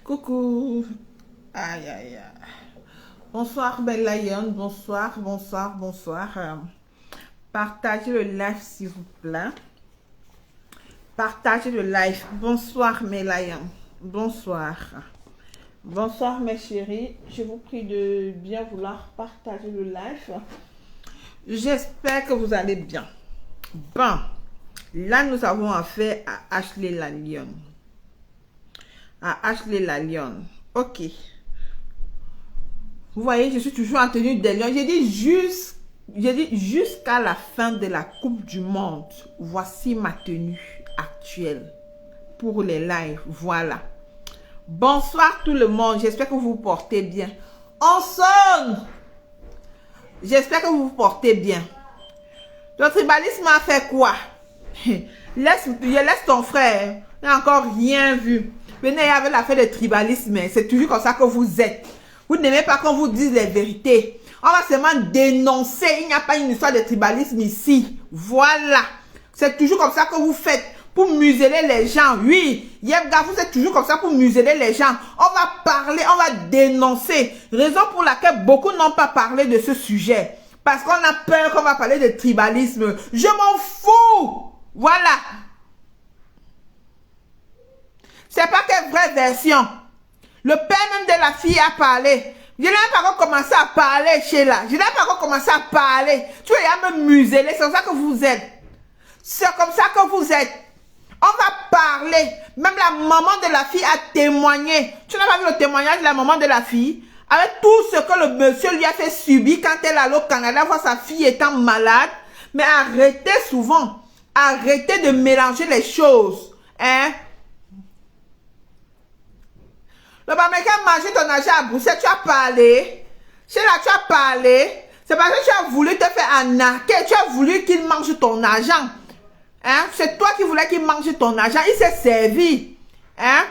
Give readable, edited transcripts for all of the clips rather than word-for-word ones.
Coucou. Aïe, aïe, aïe. Bonsoir, belle Lion. Bonsoir. Partagez le live, s'il vous plaît. Partagez le live. Bonsoir, mes Lions. Bonsoir. Bonsoir, mes chéris. Je vous prie de bien vouloir partager le live. J'espère que vous allez bien. Bon, là, nous avons affaire à Ashley la Lion. Ashley la Lion. Ok. Vous voyez, je suis toujours en tenue de lion. J'ai dit jusqu'à la fin de la Coupe du Monde. Voici ma tenue actuelle pour les lives. Voilà. Bonsoir tout le monde. J'espère que vous vous portez bien. On sonne. J'espère que vous vous portez bien. Le tribalisme a fait quoi? Laisse ton frère. Il n'a encore rien vu. Venez avec l'affaire de tribalisme. C'est toujours comme ça que vous êtes. Vous n'aimez pas qu'on vous dise les vérités. On va seulement dénoncer. Il n'y a pas une histoire de tribalisme ici. Voilà. C'est toujours comme ça que vous faites. Pour museler les gens. Oui. Yebga, vous êtes toujours comme ça pour museler les gens. On va parler, on va dénoncer. Raison pour laquelle beaucoup n'ont pas parlé de ce sujet. Parce qu'on a peur qu'on va parler de tribalisme. Je m'en fous. Voilà. C'est pas quelle vraie version. Le père même de la fille a parlé. Je n'ai pas encore commencé à parler, Sheila. Je n'ai pas encore commencé à parler. Tu vas me museler. C'est comme ça que vous êtes. C'est comme ça que vous êtes. On va parler. Même la maman de la fille a témoigné. Tu n'as pas vu le témoignage de la maman de la fille? Avec tout ce que le monsieur lui a fait subir quand elle allait au Canada voir sa fille étant malade. Mais arrêtez souvent. Arrêtez de mélanger les choses. Hein? Le Baméricain a mangé ton argent à Bruxelles, tu as parlé. Sheila, tu as parlé. C'est parce que tu as voulu te faire arnaquer. Tu as voulu qu'il mange ton argent. Hein? C'est toi qui voulais qu'il mange ton argent. Il s'est servi. Hein?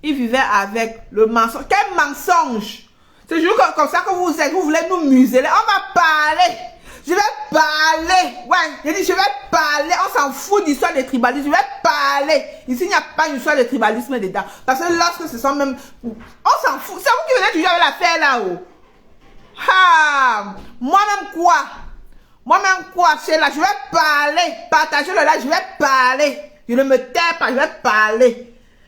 Il vivait avec le mensonge. Quel mensonge? C'est toujours comme ça que vous êtes. Vous voulez nous museler. On va parler. Je vais parler. Ouais, j'ai dit je vais parler. On s'en fout d'histoire de tribalisme. Je vais parler. Ici, il n'y a pas une histoire de tribalisme dedans. Parce que lorsque ce sont même... On s'en fout. C'est vous qui venez toujours avec l'affaire là-haut. Ah! Moi-même quoi? Moi-même quoi? C'est là, je vais parler. Partager le live, je vais parler. Je ne me tais pas, je vais parler.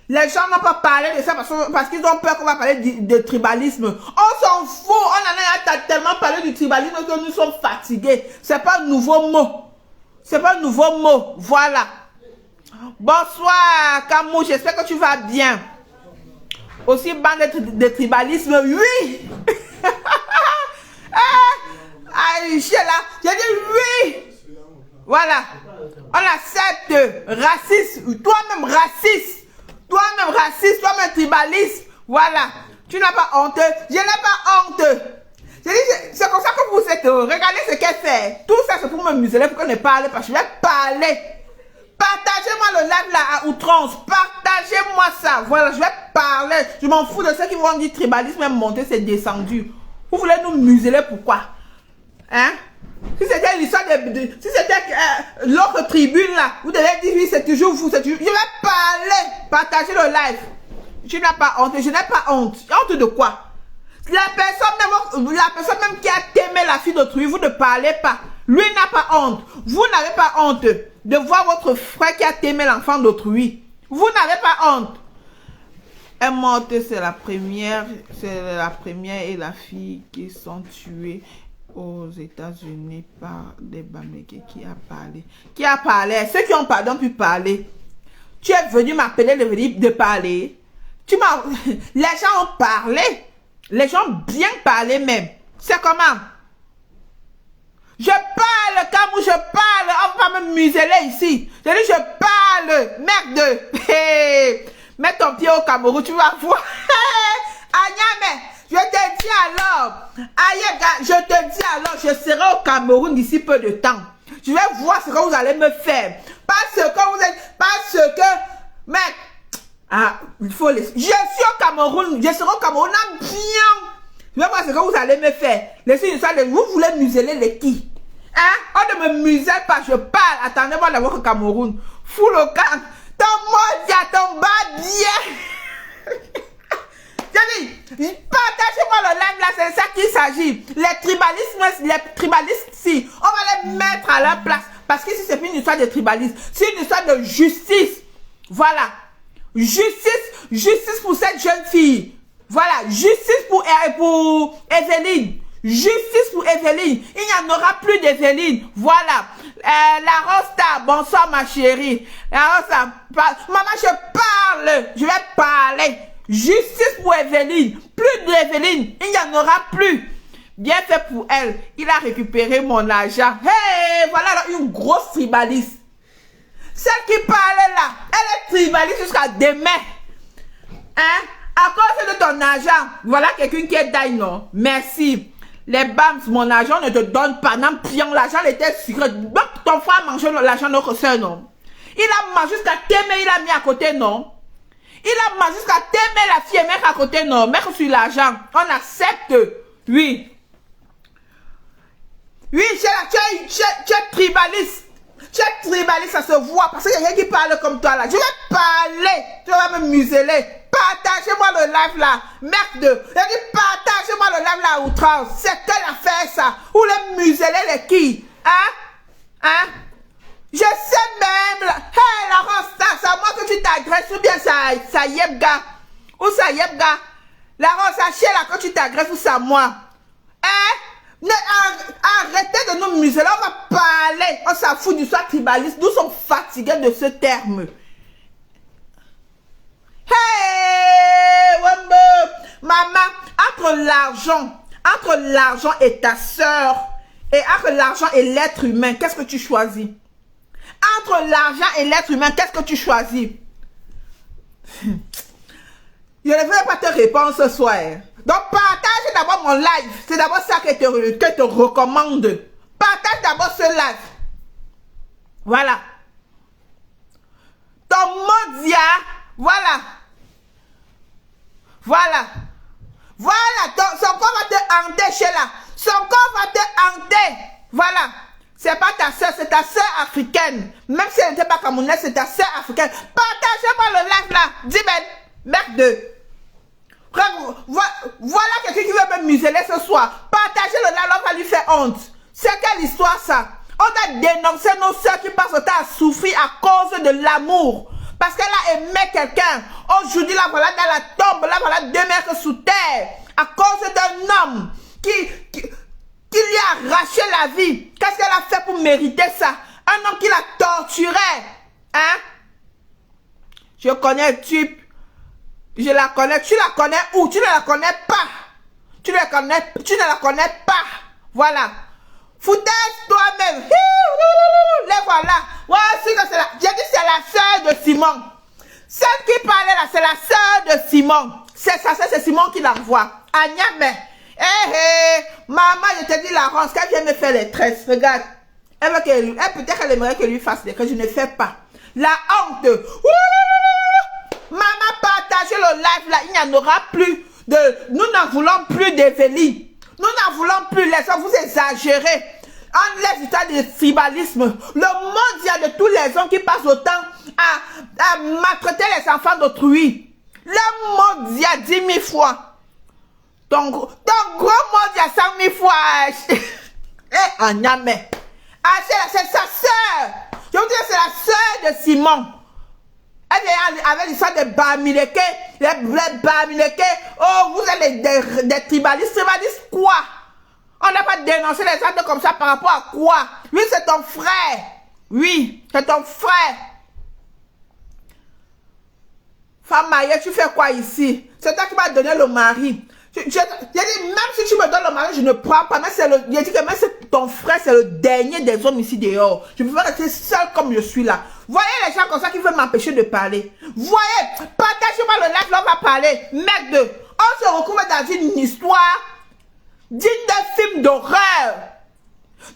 Les gens n'ont pas parlé de ça parce qu'ils ont peur qu'on va parler de tribalisme. On s'en fout. On en a tellement parlé du tribalisme que nous sommes fatigués. C'est pas un nouveau mot. C'est pas un nouveau mot. Voilà. Bonsoir, Camou. J'espère que tu vas bien. Aussi, bande de tribalisme. Oui. Aïe, là. J'ai dit oui. Voilà. On accepte. Raciste. Toi-même raciste. Toi-même raciste, toi-même tribaliste. Voilà. Tu n'as pas honte. Je n'ai pas honte. C'est comme ça que vous êtes. Regardez ce qu'elle fait. Tout ça, c'est pour me museler, pour qu'on ne parle pas. Je vais parler. Partagez-moi le live là à outrance. Partagez-moi ça. Voilà, je vais parler. Je m'en fous de ceux qui vont dire tribalisme est monté, c'est descendu. Vous voulez nous museler, pourquoi? Hein? Si c'était l'histoire si c'était l'autre tribune là, vous devez dire oui, c'est toujours vous, c'est toujours... Je vais parler, partager le live. Tu n'as pas honte, je n'ai pas honte. Honte de quoi? La personne même qui a aimé la fille d'autrui, vous ne parlez pas. Lui n'a pas honte. Vous n'avez pas honte de voir votre frère qui a aimé l'enfant d'autrui. Vous n'avez pas honte. Elle est morte, c'est la première et la fille qui sont tuées aux États-Unis par des Baméricains. Qui a parlé? Qui a parlé? Ceux qui ont pardon pu parler. Tu es venu m'appeler de parler. Les gens ont parlé. Les gens ont bien parlé même. C'est comment? Je parle, Camou, je parle. On va me museler ici. Je dis je parle. Merde. Hey. Mets ton pied au Cameroun, tu vas voir. Agname. Je te dis alors, Ayega, je te dis alors, je serai au Cameroun d'ici peu de temps. Je vais voir ce que vous allez me faire. Parce que vous êtes, parce que, mec, il faut laisser. Je suis au Cameroun, je serai au Cameroun en bien. Je vais voir ce que vous allez me faire. Laissez une histoire de, vous voulez museler les qui? Hein? On ne me muselle pas, je parle. Attendez-moi d'avoir au Cameroun. Fous le camp. Ton mot, ton bas bien. Partagez-moi le live là, c'est de ça qu'il s'agit. Les tribalistes, si, on va les mettre à leur place. Parce que si c'est plus une histoire de tribalisme, c'est une histoire de justice. Voilà. Justice pour cette jeune fille. Voilà. Justice pour Evelyne. Justice pour Evelyne. Il n'y en aura plus d'Evelyne. Voilà. La Rosta, bonsoir ma chérie. La Rosta, maman, je vais parler. Justice pour Evelyne. Plus d'Evelyne. Il n'y en aura plus. Bien fait pour elle. Il a récupéré mon argent. Hey, voilà là, une grosse tribaliste. Celle qui parlait là, elle est tribaliste jusqu'à demain. Hein? À cause de ton argent. Voilà quelqu'un qui est d'ailleurs, non? Merci. Les BAMS, mon argent ne te donne pas. Non, pion, l'argent était sûr. Donc, ton frère a mangé l'argent de notre soeur, non? Il a mangé jusqu'à t'aimer, il a mis à côté, non? Il a mangé jusqu'à t'aimer la fille et mettre à côté, non? Mettre sur l'argent. On accepte. Oui. Oui, tu es tribaliste. Tu es tribaliste, ça se voit. Parce qu'il y a quelqu'un qui parle comme toi, là. Je vais parler. Tu vas me museler. Partagez-moi le live là. Merde. Il dit partagez-moi le live là à outrance. C'est quelle affaire ça? Ou les museler les qui? Hein? Je sais même là. Hey, Laurence, c'est à moi que tu t'agresses ou bien ça Yebga. Ou ça Yebga. Laurence, sachez là que tu t'agresses ou c'est à moi. Hein? Arrêtez de nous museler. On va parler. On s'en fout du soir tribaliste. Nous sommes fatigués de ce terme. Hey, Wambo, maman, entre l'argent et ta soeur, et entre l'argent et l'être humain, qu'est-ce que tu choisis? Entre l'argent et l'être humain, qu'est-ce que tu choisis? Je ne vais pas te répondre ce soir. Donc, partage d'abord mon live. C'est d'abord ça que te recommande. Partage d'abord ce live. Voilà. Ton mondia. Voilà. Son corps va te hanter, Sheila. Son corps va te hanter. Voilà. C'est pas ta soeur, c'est ta soeur africaine. Même si elle n'était pas camerounaise, c'est ta soeur africaine. Partagez-moi le live là. Dis-ben. Merde. Voilà quelqu'un qui veut me museler ce soir. Partagez le live, on va lui faire honte. C'est quelle histoire ça? On a dénoncé nos soeurs qui passent le temps à souffrir à cause de l'amour. Parce qu'elle a aimé quelqu'un. Aujourd'hui, là, voilà, dans la tombe, là, voilà, 2 mètres sous terre. À cause d'un homme qui lui a arraché la vie. Qu'est-ce qu'elle a fait pour mériter ça? Un homme qui la torturait. Hein? Je connais le type. Je la connais. Tu la connais où? Tu ne la connais pas. Tu ne la connais pas. Voilà. Foutaise toi-même. Les voilà. J'ai dit c'est la sœur de Simon. Celle qui parlait là, c'est la sœur de Simon. C'est ça, c'est Simon qui l'envoie. Agname. Maman, je te dis la Rance, qu'elle vient me faire les tresses. Regarde. Peut-être qu'elle aimerait que lui fasse des tresses. Je ne fais pas. La honte. Maman, partagez le live là. Il n'y en aura plus de. Nous n'en voulons plus d'Evelyne. Nous n'en voulons plus. Les hommes, vous exagérez. En les états de tribalisme. Le monde, il y a de tous les hommes qui passent autant à maltraiter les enfants d'autrui. Le monde, il y a 10 000 fois. Ton gros monde, il y a 100 000 fois. Et en yamé. C'est sa soeur. Je vous dis, c'est la soeur de Simon. Elle est avec l'histoire des Bamileke. Les Bamileke. Oh, vous êtes des tribalistes. Tribalistes quoi? On n'a pas dénoncé les actes comme ça par rapport à quoi? Lui, c'est ton frère. Oui, c'est ton frère. Femme mariée, tu fais quoi ici? C'est toi qui m'as donné le mari. J'ai dit, même si tu me donnes le mari, je ne prends pas. Mais j'ai dit que même ton frère, c'est le dernier des hommes ici dehors. Je peux rester seul comme je suis là. Voyez les gens comme ça qui veulent m'empêcher de parler. Voyez, partagez-moi le live, là, on va parler. Merde, on se retrouve dans une histoire digne d'un film d'horreur.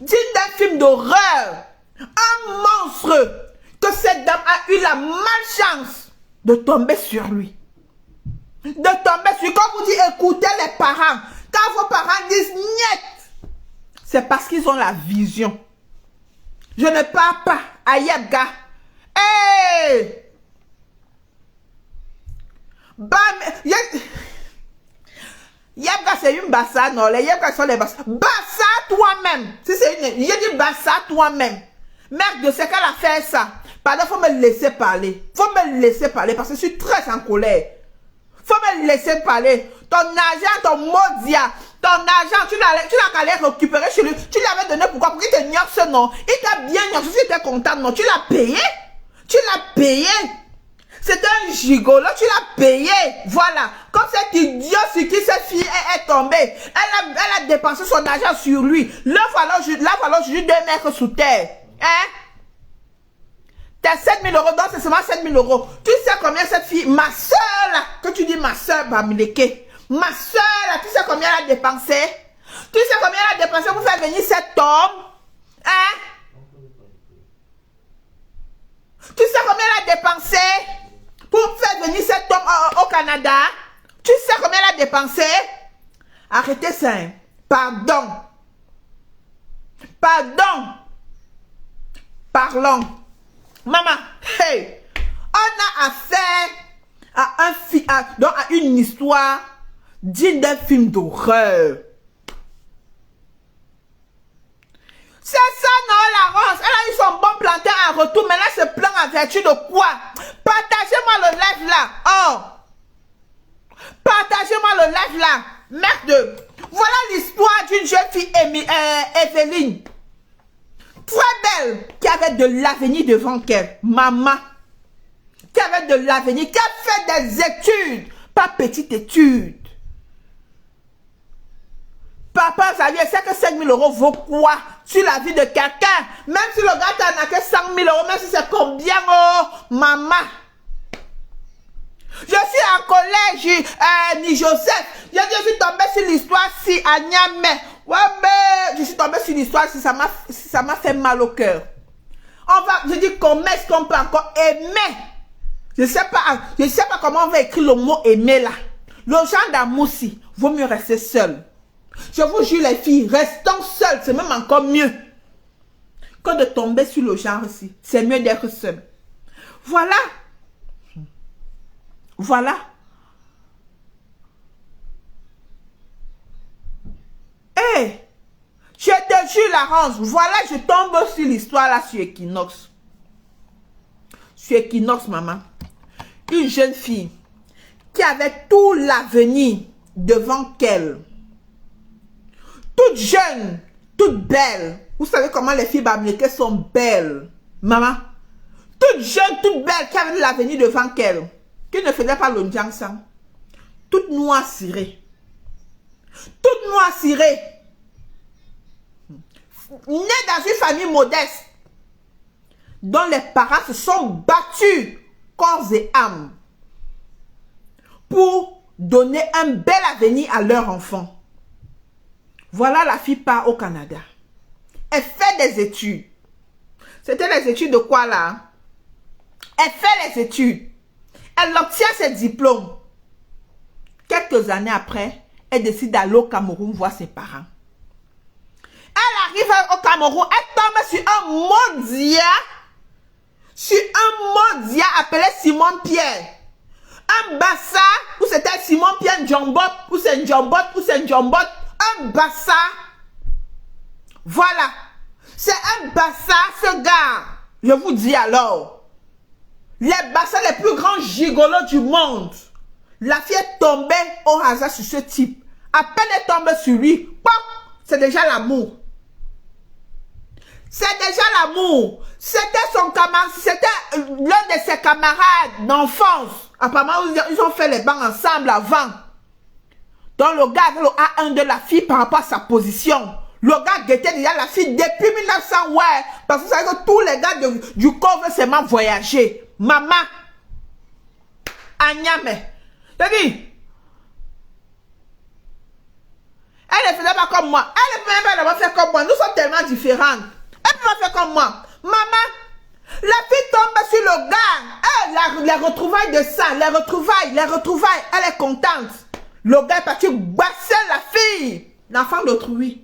Digne d'un film d'horreur. Un monstre que cette dame a eu la malchance de tomber sur lui. De tomber sur lui. Quand vous dites écoutez les parents, quand vos parents disent niet, c'est parce qu'ils ont la vision. Je ne parle pas à Yebga. Hey! Bam! c'est une bassa, non, les yeux, quels sont les bassa? Bassa toi-même. Si c'est une, j'ai dit bassa toi-même. Merde, je sais qu'elle a fait ça. Pardon, faut me laisser parler. Faut me laisser parler parce que je suis très en colère. Faut me laisser parler. Ton argent, ton maudit, ton argent, tu l'as qu'à aller récupérer chez lui. Tu l'avais donné pourquoi? Pour qu'il te gnosse ce nom. Il t'a bien gnossé, tu étais content, non? Tu l'as payé? Tu l'as payé? C'était un gigolo, tu l'as payé. Voilà. Comme cet idiot sur qui cette fille est tombée. Elle a dépensé son argent sur lui. Là, voilà, je lui deux mettre sous terre. Hein? T'as 7 000 euros, donc c'est seulement 7 000 euros. Tu sais combien cette fille, ma soeur là, que tu dis ma soeur, Bamileke, ma soeur là, tu sais combien elle a dépensé? Tu sais combien elle a dépensé pour faire venir cet homme? Hein? Tu sais combien elle a dépensé pour faire venir cet homme au Canada? Tu sais combien elle a dépensé? Arrêtez ça. Hein? Pardon. Pardon. Parlons. Maman, hey, on a affaire à une histoire digne d'un film d'horreur. C'est ça, non, la Rose. Elle a eu son bon plantain en retour, mais là, se plaint en vertu de quoi? Partagez-moi le live là. Oh. Partagez-moi le live là. Merde. Voilà l'histoire d'une jeune fille, Evelyne. Très belle, qui avait de l'avenir devant elle. Maman, qui avait de l'avenir, qui a fait des études, pas petites études. Papa, ça veut dire que 5 000 euros vaut quoi sur la vie de quelqu'un? Même si le gars t'en a que 100 000 euros, même si c'est combien, oh, maman. Je suis en collège, ni Joseph. Je suis tombé sur l'histoire si à Niamey. Ouais, mais je suis tombé sur l'histoire si ça m'a fait mal au cœur. Je dis comment est-ce qu'on peut encore aimer? Je sais pas comment on va écrire le mot aimer là. Le genre d'amour si, vaut mieux rester seul. Je vous jure les filles, restons seules, c'est même encore mieux que de tomber sur le genre ici. C'est mieux d'être seul. Voilà. Voilà. Hey, je te jure, Laurence, voilà, je tombe sur l'histoire là sur Equinox. Sur Equinox, maman. Une jeune fille qui avait tout l'avenir devant elle. Toute jeune, toute belle. Vous savez comment les filles bamileke sont belles, maman. Toute jeune, toute belle, qui avait de l'avenir devant elle. Qui ne faisait pas le Ndjangsan. Toute noire cirée. Toute noire cirée. Née dans une famille modeste. Dont les parents se sont battus corps et âme. Pour donner un bel avenir à leur enfant. Voilà, la fille part au Canada. Elle fait des études. C'était les études de quoi là? Elle fait les études. Elle obtient ses diplômes. Quelques années après, elle décide d'aller au Cameroun voir ses parents. Elle arrive au Cameroun, elle tombe sur un Modia appelé Simon Pierre. Un bassa, où c'était Simon Pierre Njambot, où c'est Njambot, où c'est Njambot. Un bassa. Voilà. C'est un bassa, ce gars. Je vous dis alors. Les bassins les plus grands gigolos du monde. La fille est tombée au hasard sur ce type. À peine elle tombe sur lui, c'est déjà l'amour. C'est déjà l'amour. C'était son camarade, c'était l'un de ses camarades d'enfance. Apparemment, ils ont fait les bancs ensemble avant. Donc le gars avait le A1 de la fille par rapport à sa position. Le gars guettait déjà la fille depuis 1900, ouais. Parce que vous savez que tous les gars du corps veulent seulement voyager. Maman, Agname, t'as dit, elle ne faisait pas comme moi. Elle ne pouvait pas faire comme moi. Nous sommes tellement différentes. Elle ne peut pas faire comme moi. Maman, la fille tombe sur le gars. Les retrouvailles de ça, les retrouvailles. Elle est contente. Le gars est parti basser la fille. L'enfant d'autrui.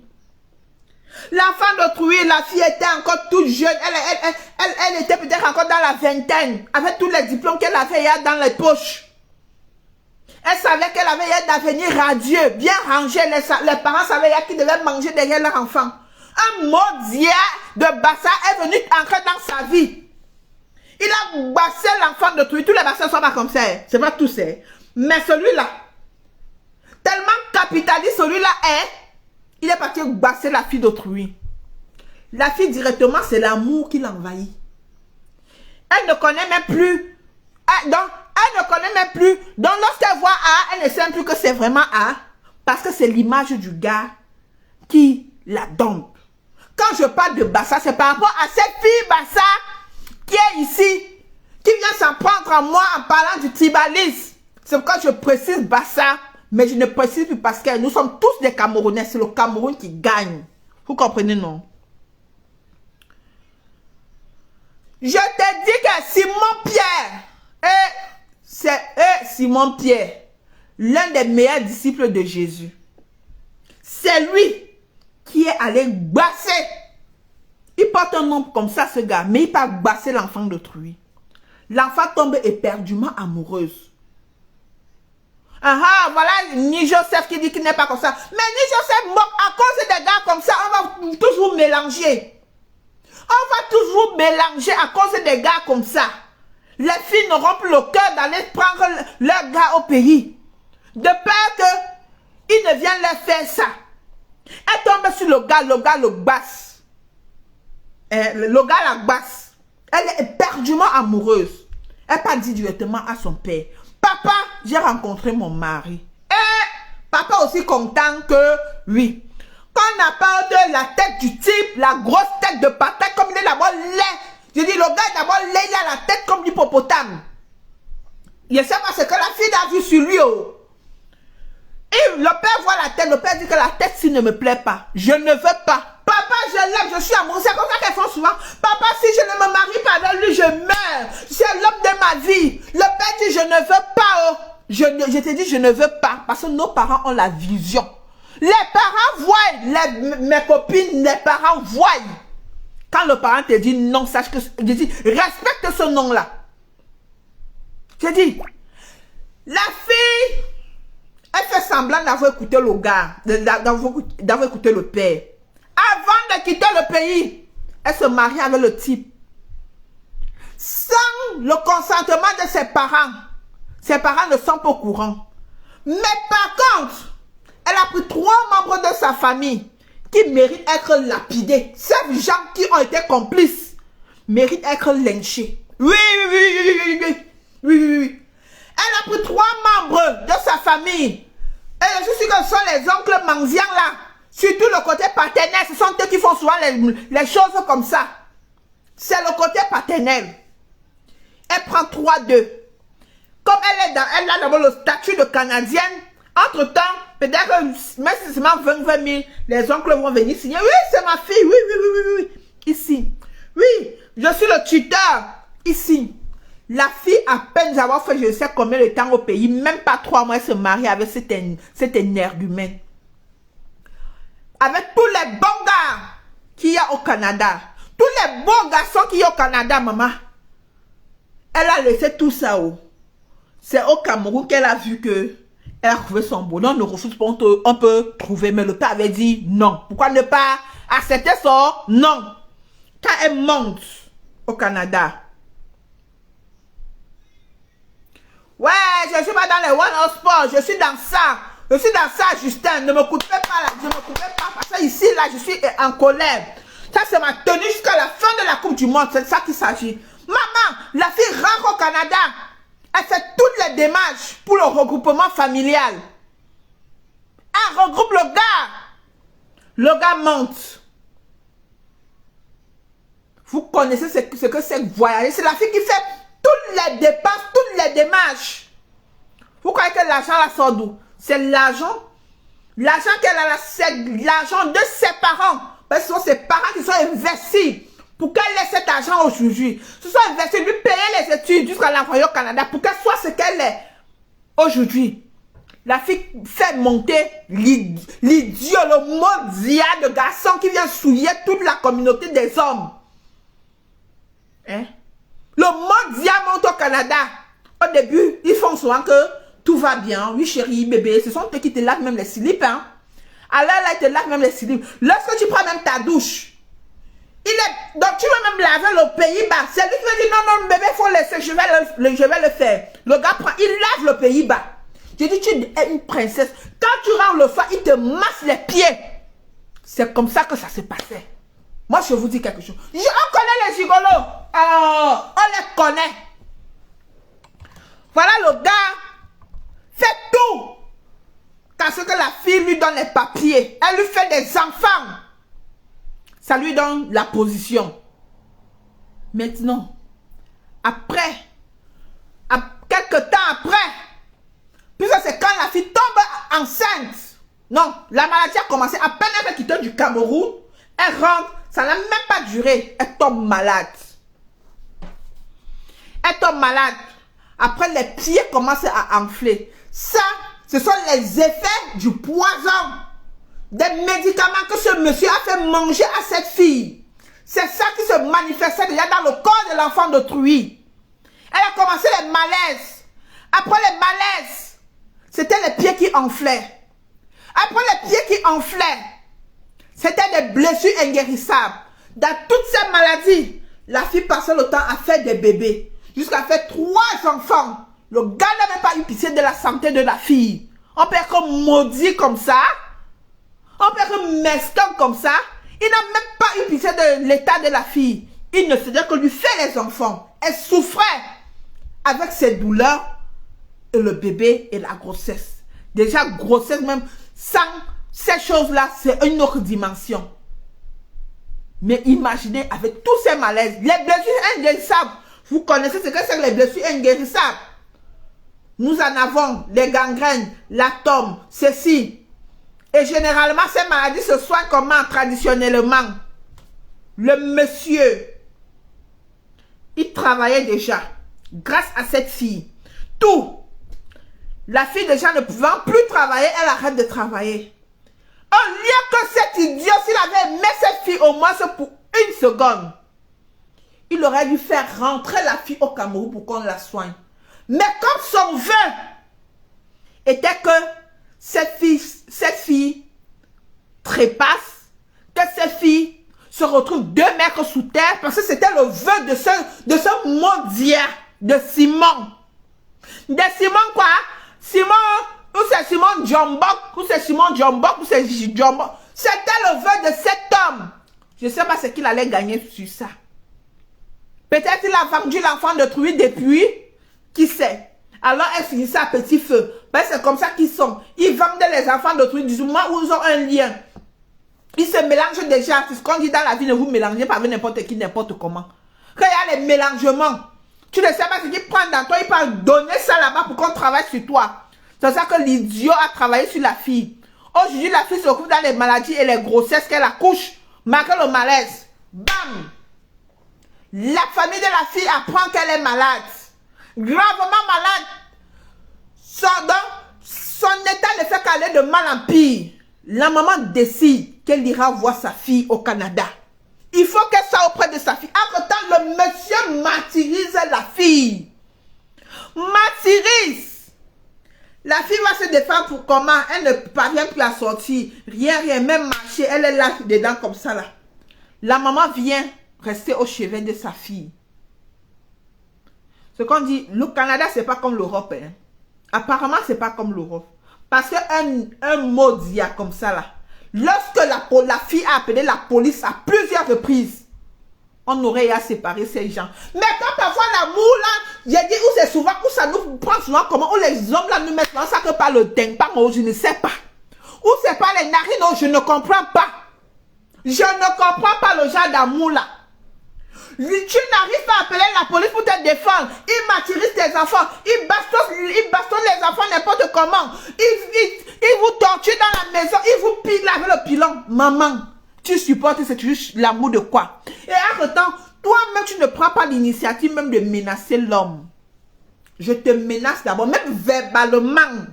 L'enfant d'autrui, la fille était encore toute jeune. Elle était peut-être encore dans la vingtaine. Avec tous les diplômes qu'elle avait dans les poches. Elle savait qu'elle avait un avenir radieux, bien rangé. Les parents savaient qui devait manger derrière leur enfant. Un maudit de Bassa est venu entrer dans sa vie. Il a bassé l'enfant d'autrui. Tous les bassins ne sont pas comme ça. C'est pas tous. Mais celui-là, tellement capitaliste celui-là est, il est parti basser la fille d'autrui. La fille directement, c'est l'amour qui l'envahit. Elle ne connaît même plus. Donc, elle ne connaît même plus. Donc, lorsqu'elle voit A, elle ne sait même plus que c'est vraiment A. Parce que c'est l'image du gars qui la dompe. Quand je parle de Bassa, c'est par rapport à cette fille Bassa qui est ici, qui vient s'en prendre à moi en parlant du tribalisme. C'est pourquoi je précise Bassa, mais je ne précise plus parce que nous sommes tous des Camerounais. C'est le Cameroun qui gagne. Vous comprenez, non? Je te dis que Simon Pierre, l'un des meilleurs disciples de Jésus, c'est lui qui est allé basser. Il porte un nom comme ça, ce gars, mais il peut basser l'enfant d'autrui. L'enfant tombe éperdument amoureuse. Voilà ni Joseph qui dit qu'il n'est pas comme ça. Mais ni Joseph, à cause des gars comme ça, on va toujours mélanger. On va toujours mélanger à cause des gars comme ça. Les filles n'auront plus le cœur d'aller prendre leur gars au pays. De peur qu'ils ne viennent leur faire ça. Elle tombe sur le gars le basse. Le gars la basse. Elle est éperdument amoureuse. Elle pas dit directement à son père. Papa, j'ai rencontré mon mari. Et papa aussi content que oui. Quand on apporte la tête du type, la grosse tête de patate, comme il est d'abord laid. Je dis, le gars est d'abord laid, il a la tête comme du hippopotame. Je sais pas ce que la fille a vu sur lui. Oh. Et le père voit la tête, le père dit que la tête, s'il ne me plaît pas, je ne veux pas. Papa, je l'aime, je suis amoureux. C'est comme ça qu'elles font souvent. Papa, si je ne me marie pas avec lui, je meurs. C'est l'homme de ma vie. Le père dit, je ne veux pas. Oh. Je te dis, je ne veux pas. Parce que nos parents ont la vision. Les parents voient, mes copines, les parents voient. Quand le parent te dit non, sache que... Je dis, respecte ce nom-là. Je dis, la fille, elle fait semblant d'avoir écouté le gars, d'avoir écouté le père. Avant de quitter le pays, elle se marie avec le type. Sans le consentement de ses parents ne sont pas au courant. Mais par contre, elle a pris 3 membres de sa famille qui méritent d'être lapidés. Ces gens qui ont été complices méritent d'être lynchés. Oui. Elle a pris 3 membres de sa famille. Et je suis sûre que ce sont les oncles mendiants là. Surtout le côté paternel. Ce sont eux qui font souvent les choses comme ça. C'est le côté paternel. Elle prend 3-2. Comme elle a d'abord le statut de Canadienne, entre-temps, peut-être que même si c'est seulement 20 000, les oncles vont venir signer. Oui, c'est ma fille. Oui. Ici. Oui, je suis le tuteur. Ici. La fille, à peine d'avoir fait je sais combien de temps au pays, même pas 3 mois, elle se marie avec cet énergumène. Avec tous les bons gars qu'il y a au Canada. Tous les bons garçons qu'il y a au Canada, maman. Elle a laissé tout ça haut. C'est au Cameroun qu'elle a vu que elle a trouvé son bonheur. Ne refuse pas, on peut trouver. Mais le père avait dit non. Pourquoi ne pas accepter ça? Non. Quand elle monte au Canada. Ouais, je suis pas dans les One of Sport. Je suis dans ça. Je suis dans ça, Justin. Ne me coupez pas là. Je ne me coupez pas. Parce que ici, là, je suis en colère. Ça, c'est ma tenue jusqu'à la fin de la Coupe du Monde. C'est de ça qu'il s'agit. Maman, la fille rentre au Canada. Elle fait toutes les démarches pour le regroupement familial. Elle regroupe le gars. Le gars monte. Vous connaissez ce que c'est que voyager. C'est la fille qui fait toutes les dépenses, toutes les démarches. Vous croyez que l'argent la sort d'où? C'est l'argent. L'argent qu'elle a là, c'est l'argent de ses parents. Parce que ce sont ses parents qui sont investis pour qu'elle ait cet argent aujourd'hui. Ce sont investis, lui payer les études jusqu'à l'envoyer au Canada pour qu'elle soit ce qu'elle est aujourd'hui. La fille fait monter l'idiot, le maudit de garçon qui vient souiller toute la communauté des hommes. Hein? Le maudit monte au Canada. Au début, ils font souvent que tout va bien. Oui, chérie, bébé, ce sont eux qui te lavent même les slips, hein. Alors là, ils te lavent même les slips. Lorsque tu prends même ta douche, donc tu veux même laver le Pays-Bas. C'est lui qui va dire non, non, bébé, il faut laisser, je vais le faire. Le gars prend, il lave le Pays-Bas. Je dis, tu es une princesse. Quand tu rends le soir, il te masse les pieds. C'est comme ça que ça se passait. Moi, je vous dis quelque chose. On connaît les gigolos. On les connaît. Voilà le gars. Fait tout. Quand ce que la fille lui donne les papiers, elle lui fait des enfants. Ça lui donne la position. Maintenant, après, quelques temps après, puisque c'est quand la fille tombe enceinte. Non, la maladie a commencé à peine elle quitter du Cameroun. Elle rentre, ça n'a même pas duré. Elle tombe malade. Elle tombe malade. Après, les pieds commencent à enfler. Ça, ce sont les effets du poison. Des médicaments que ce monsieur a fait manger à cette fille. C'est ça qui se manifestait déjà dans le corps de l'enfant d'autrui. Elle a commencé les malaises. Après les malaises, c'était les pieds qui enflaient. Après les pieds qui enflaient, c'était des blessures inguérissables. Dans toutes ces maladies, la fille passait le temps à faire des bébés. Jusqu'à faire 3 enfants. Le gars n'avait pas eu pitié de la santé de la fille. On peut être maudit comme ça. On peut être mesquin comme ça. Il n'a même pas eu pitié de l'état de la fille. Il ne faisait que lui faire les enfants. Elle souffrait avec ses douleurs et le bébé et la grossesse. Déjà, grossesse même, sans ces choses-là, c'est une autre dimension. Mais imaginez avec tous ces malaises, les blessures inguérissables. Vous connaissez ce que c'est que les blessures inguérissables. Nous en avons les gangrènes, l'atome, ceci. Et généralement, ces maladies se soignent comment traditionnellement? Le monsieur, il travaillait déjà grâce à cette fille. Tout. La fille déjà ne pouvant plus travailler, elle arrête de travailler. Au lieu que cet idiot, s'il avait aimé cette fille au moins pour 1 seconde, il aurait dû faire rentrer la fille au Cameroun pour qu'on la soigne. Mais comme son vœu était que cette fille trépasse, que cette fille se retrouve 2 mètres sous terre, parce que c'était le vœu de ce maudit de Simon. De Simon quoi? Simon, ou c'est Simon Djombok, ou c'est Simon Djombok, ou c'est Djombok. C'était le vœu de cet homme. Je ne sais pas ce qu'il allait gagner sur ça. Peut-être qu'il a vendu l'enfant d'autrui depuis, qui sait. Alors elle finissait à petit feu. Ben, c'est comme ça qu'ils sont. Ils vendent les enfants d'autrui du moment où ils ont un lien. Ils se mélangent déjà. C'est ce qu'on dit dans la vie, ne vous mélangez pas avec n'importe qui, n'importe comment. Quand il y a les mélangements, tu ne sais pas ce qu'ils prennent dans toi, ils peuvent donner ça là-bas pour qu'on travaille sur toi. C'est ça que l'idiot a travaillé sur la fille. Aujourd'hui, la fille se retrouve dans les maladies et les grossesses qu'elle accouche, malgré le malaise. Bam! La famille de la fille apprend qu'elle est malade. Gravement malade. Son état ne fait qu'aller de mal en pire. La maman décide qu'elle ira voir sa fille au Canada. Il faut qu'elle soit auprès de sa fille. Entre-temps, le monsieur martyrise la fille. Martyrise. La fille va se défendre pour comment? Elle ne parvient plus à sortir. Rien, même marcher. Elle est là dedans comme ça là. La maman vient rester au chevet de sa fille. Ce qu'on dit, le Canada, c'est pas comme l'Europe. Hein. Apparemment, c'est pas comme l'Europe. Parce qu'un mot dit comme ça là. Lorsque la fille a appelé la police à plusieurs reprises, on aurait à séparer ces gens. Mais quand parfois l'amour là, j'ai dit où c'est souvent, où ça nous prend souvent comment, où les hommes là nous mettent dans ça que par le dingue, pas moi, je ne sais pas. Où c'est pas les narines, non, je ne comprends pas. Je ne comprends pas le genre d'amour là. Tu n'arrives pas à appeler la police pour te défendre. Ils martyrisent tes enfants. Ils bastonnent les enfants n'importe comment. Ils vous torturent dans la maison. Ils vous pillent avec le pilon. Maman, tu supportes, c'est juste l'amour de quoi? Et entre-temps, toi-même, tu ne prends pas l'initiative même de menacer l'homme. Je te menace d'abord, même verbalement.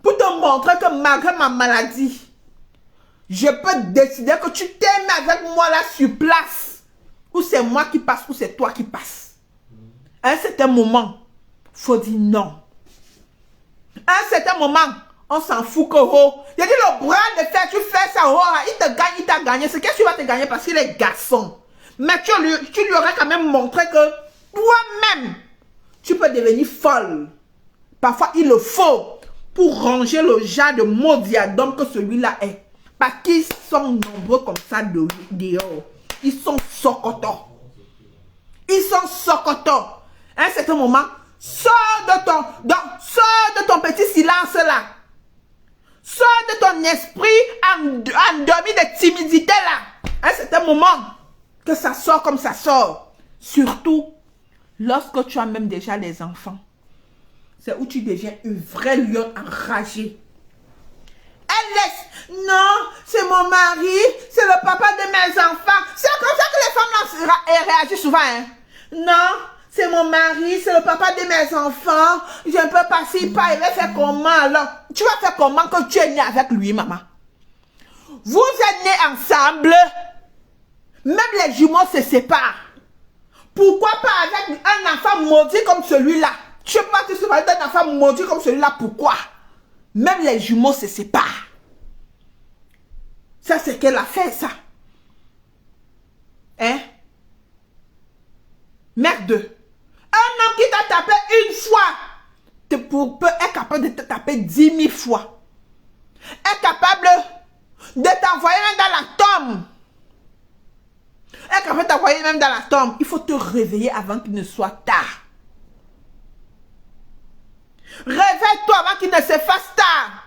Pour te montrer que malgré ma maladie, je peux décider que tu t'aimes avec moi là sur place. Ou c'est moi qui passe, ou c'est toi qui passes. À un certain moment, il faut dire non. À un certain moment, on s'en fout que oh. Il dit le bras de fer, tu fais ça, oh, il te gagne, il t'a gagné. C'est qu'est-ce que tu vas te gagner parce qu'il est garçon. Mais tu lui aurais quand même montré que toi-même, tu peux devenir folle. Parfois, il le faut pour ranger le genre de maudit d'homme que celui-là est. Parce qu'ils sont nombreux comme ça dehors. Ils sont socotons. Ils sont socotons. À un certain moment, sors de ton petit silence là. Sors de ton esprit endormi de timidité là. À un certain moment, que ça sort comme ça sort. Surtout, lorsque tu as même déjà les enfants. C'est où tu deviens une vraie lionne enragée. Elle laisse. Non, c'est mon mari, c'est le papa de mes enfants. C'est comme ça que les femmes réagissent souvent. Hein? Non, c'est mon mari, c'est le papa de mes enfants. Je ne peux pas s'y pas. Il va faire comment alors? Tu vas faire comment que tu es né avec lui, maman? Vous êtes nés ensemble. Même les jumeaux se séparent. Pourquoi pas avec un enfant maudit comme celui-là? Tu ne peux pas te séparer d'un enfant maudit comme celui-là. Pourquoi? Même les jumeaux se séparent. Ça, c'est qu'elle a fait, ça. Hein? Merde. Un homme qui t'a tapé une fois est capable de te taper 10 000 fois. Est capable de t'envoyer même dans la tombe. Est capable de t'envoyer même dans la tombe. Il faut te réveiller avant qu'il ne soit tard. Réveille-toi avant qu'il ne se fasse tard.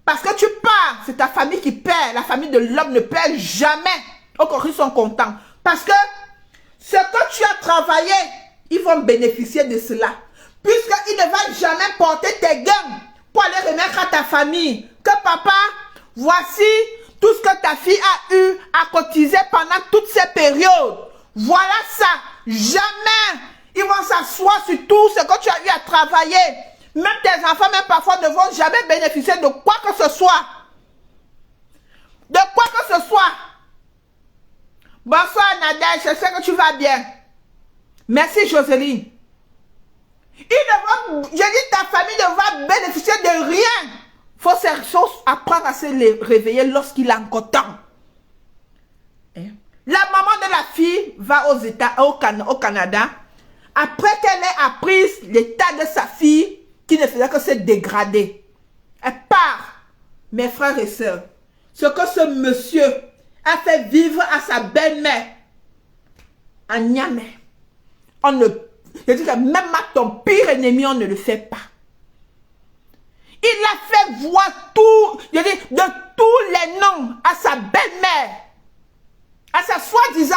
Parce que tu pars, c'est ta famille qui perd. La famille de l'homme ne perd jamais. Au contraire, ils sont contents. Parce que ce que tu as travaillé, ils vont bénéficier de cela. Puisqu'ils ne vont jamais porter tes gains pour aller remettre à ta famille. Que papa, voici tout ce que ta fille a eu à cotiser pendant toutes ces périodes. Voilà ça. Jamais ils vont s'asseoir sur tout ce que tu as eu à travailler. Même tes enfants, même parfois, ne vont jamais bénéficier de quoi que ce soit. De quoi que ce soit. Bonsoir Nadège, je sais que tu vas bien. Merci Joseline. Je dis ta famille ne va bénéficier de rien. Il faut ces choses apprendre à se réveiller lorsqu'il a encore temps. La maman de la fille va au Canada. Après qu'elle ait appris l'état de sa fille, qui ne faisait que se dégrader. Elle part, mes frères et sœurs. Ce que ce monsieur a fait vivre à sa belle-mère, à Niamey, je dis que même à ton pire ennemi, on ne le fait pas. Il a fait voir tout, je dis, de tous les noms à sa belle-mère, à sa soi-disant,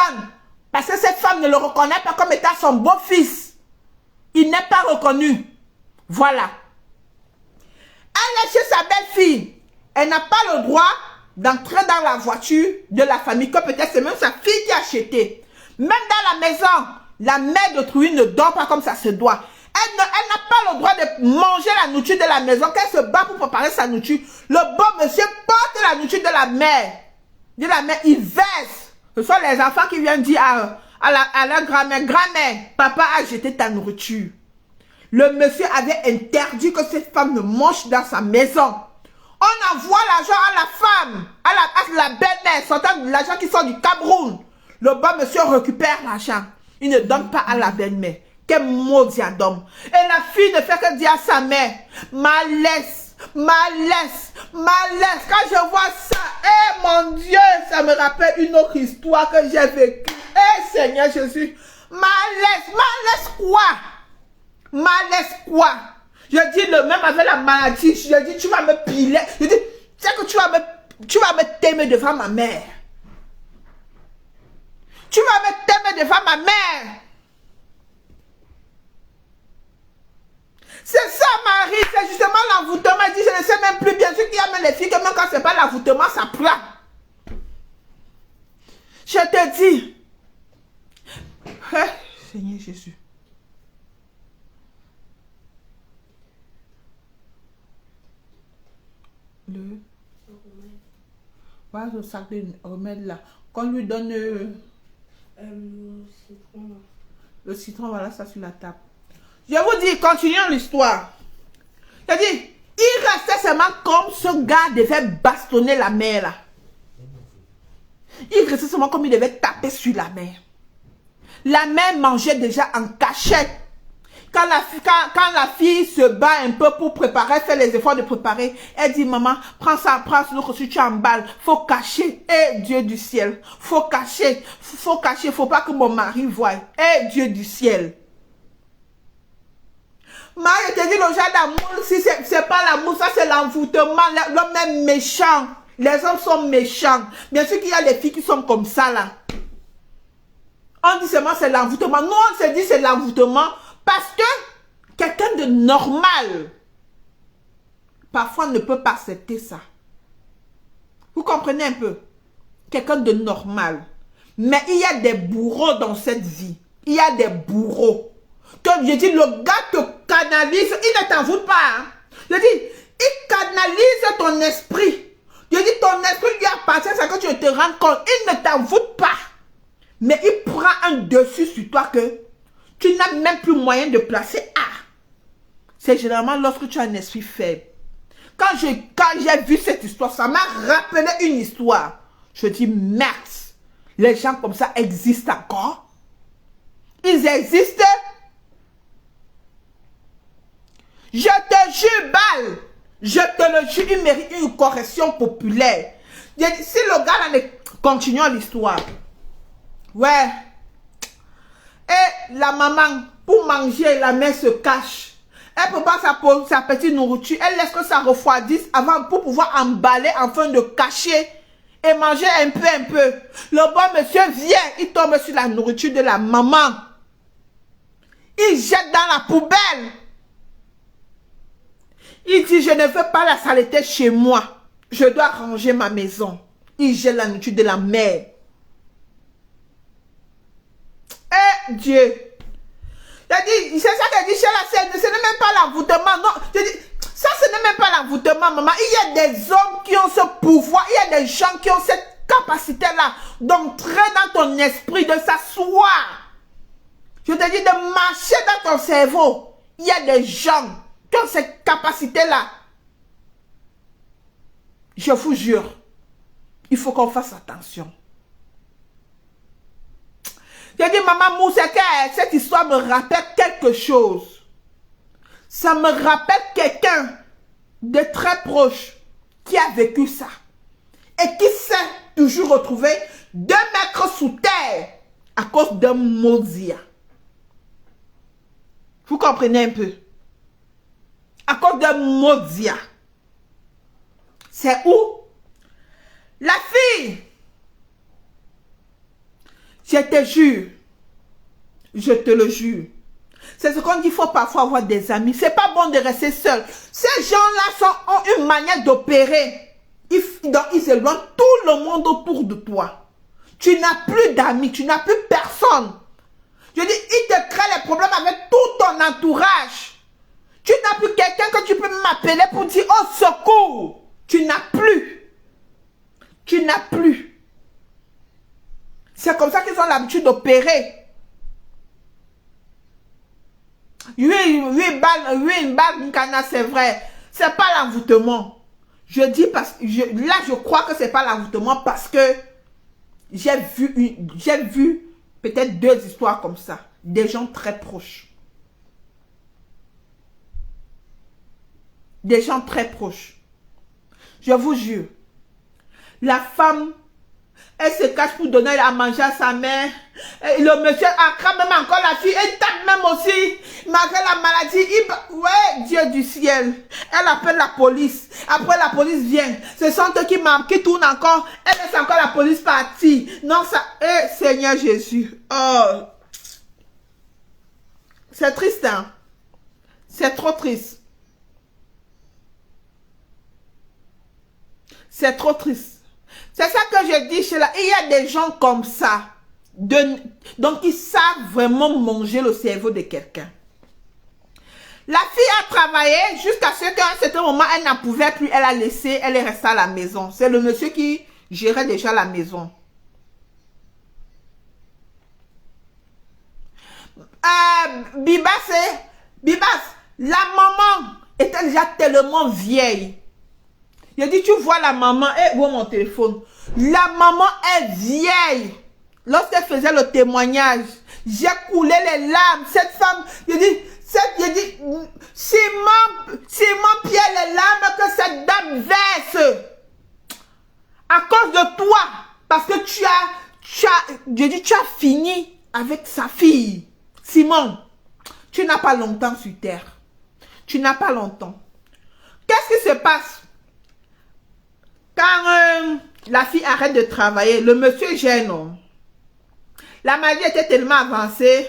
parce que cette femme ne le reconnaît pas comme étant son beau-fils. Il n'est pas reconnu. Voilà. Elle est chez sa belle-fille. Elle n'a pas le droit d'entrer dans la voiture de la famille, que peut-être c'est même sa fille qui a acheté. Même dans la maison, la mère d'autrui ne dort pas comme ça se doit. Elle n'a pas le droit de manger la nourriture de la maison, qu'elle se bat pour préparer sa nourriture. Le bon monsieur porte la nourriture de la mère. De la mère, il verse. Ce sont les enfants qui viennent dire à la grand-mère, grand-mère, papa a jeté ta nourriture. Le monsieur avait interdit que cette femme ne mange dans sa maison. On envoie l'argent à la femme, à la belle-mère, sortant de l'argent qui sort du Cameroun. Le bon monsieur récupère l'argent. Il ne donne pas à la belle-mère. Quel maudit d'homme. Et la fille ne fait que dire à sa mère, malaise, malaise, malaise. Quand je vois ça, mon Dieu, ça me rappelle une autre histoire que j'ai vécue. Seigneur Jésus, malaise, malaise quoi? Malaise quoi? Je dis le même avec la maladie. Je dis tu vas me piler. Je dis c'est que tu vas me t'aimer devant ma mère. Tu vas me t'aimer devant ma mère. C'est ça Marie, c'est justement l'envoûtement. Elle dit je ne sais même plus bien sûr qu'il y a même les filles que même quand c'est pas l'envoûtement ça prend. Je te dis. Seigneur Jésus. Voilà le sac de remède là. Qu'on lui donne le citron là. Le citron, voilà ça sur la table. Je vous dis, continuons l'histoire. Je dis, Il restait seulement comme ce gars devait bastonner la mère là. Il restait seulement comme il devait taper sur la mère. La mère mangeait déjà en cachette. Quand la fille se bat un peu pour préparer, fait les efforts de préparer, elle dit, maman, prends ça, prends ce que tu emballes. Faut cacher. Eh, Dieu du ciel. Faut cacher. Faut cacher. Faut pas que mon mari voie. Eh, Dieu du ciel. Moi, je te dis, le genre d'amour, si c'est pas l'amour, ça c'est l'envoûtement. L'homme est méchant. Les hommes sont méchants. Bien sûr qu'il y a des filles qui sont comme ça, là. On dit seulement c'est l'envoûtement. Nous, on se dit c'est l'envoûtement parce que quelqu'un de normal, parfois, ne peut pas accepter ça. Vous comprenez un peu? Quelqu'un de normal. Mais il y a des bourreaux dans cette vie. Il y a des bourreaux. Comme je dis, le gars te canalise, il ne t'envoûte pas. Hein? Je dis, il canalise ton esprit. Je dis, ton esprit lui appartient, c'est que tu te rends compte. Il ne t'envoûte pas. Mais il prend un dessus sur toi que tu n'as même plus moyen de placer A. C'est généralement lorsque tu as un esprit faible. Quand j'ai vu cette histoire, ça m'a rappelé une histoire. Je dis, merde, les gens comme ça existent encore. Ils existent. Je te jure, Bal, je te le jure, il mérite une correction populaire. Si le gars là ne continue l'histoire, ouais, et la maman, pour manger, la mère se cache. Elle ne peut pas sa petite nourriture, elle laisse que ça refroidisse avant pour pouvoir emballer afin de cacher et manger un peu. Le bon monsieur vient, il tombe sur la nourriture de la maman. Il jette dans la poubelle. Il dit, je ne veux pas la saleté chez moi. Je dois ranger ma maison. Il jette la nourriture de la mère. Eh Dieu. C'est ça qu'elle dit chez la scène. Ce n'est même pas l'envoûtement. Non, je dis, ça ce n'est même pas l'envoûtement, maman. Il y a des hommes qui ont ce pouvoir. Il y a des gens qui ont cette capacité-là d'entrer dans ton esprit, de s'asseoir. Je te dis de marcher dans ton cerveau. Il y a des gens qui ont cette capacité-là. Je vous jure, il faut qu'on fasse attention. J'ai dit, maman Mousseke, cette histoire me rappelle quelque chose. Ça me rappelle quelqu'un de très proche qui a vécu ça. Et qui s'est toujours retrouvé 2 mètres sous terre à cause d'un maudit. Vous comprenez un peu? À cause d'un maudit. C'est où? La fille. Je te jure, je te le jure. C'est ce qu'on dit, il faut parfois avoir des amis. C'est pas bon de rester seul. Ces gens-là ont une manière d'opérer. Ils éloignent tout le monde autour de toi. Tu n'as plus d'amis, tu n'as plus personne. Je dis, ils te créent les problèmes avec tout ton entourage. Tu n'as plus quelqu'un que tu peux m'appeler pour dire, oh secours. Tu n'as plus. Tu n'as plus. C'est comme ça qu'ils ont l'habitude d'opérer. Oui, c'est vrai. C'est pas l'envoûtement. Je dis parce que là, je crois que c'est pas l'envoûtement parce que j'ai vu peut-être 2 histoires comme ça. Des gens très proches. Des gens très proches. Je vous jure. La femme, elle se cache pour donner à manger à sa mère. Et le monsieur attrape même encore la fille. Elle tape même aussi. Malgré la maladie. Ouais, Dieu du ciel. Elle appelle la police. Après, la police vient. Ce sont eux qui tournent encore. Elle laisse encore la police partir. Non, ça... Eh, Seigneur Jésus. Oh. C'est triste, hein. C'est trop triste. C'est trop triste. C'est ça que je dis chez là. Il y a des gens comme ça. Donc, ils savent vraiment manger le cerveau de quelqu'un. La fille a travaillé jusqu'à ce qu'à un certain moment, elle n'en pouvait plus. Elle a laissé, elle est restée à la maison. C'est le monsieur qui gérait déjà la maison. Bibas, la maman était déjà tellement vieille. Il dit, tu vois la maman, et où est mon téléphone? La maman est vieille. Lorsqu'elle faisait le témoignage, j'ai coulé les larmes. Cette femme, il dit, Simon Pierre les larmes que cette dame verse. À cause de toi. Parce que tu as fini avec sa fille. Simon, tu n'as pas longtemps sur terre. Tu n'as pas longtemps. Qu'est-ce qui se passe? Quand la fille arrête de travailler, le monsieur gêne. La maladie était tellement avancée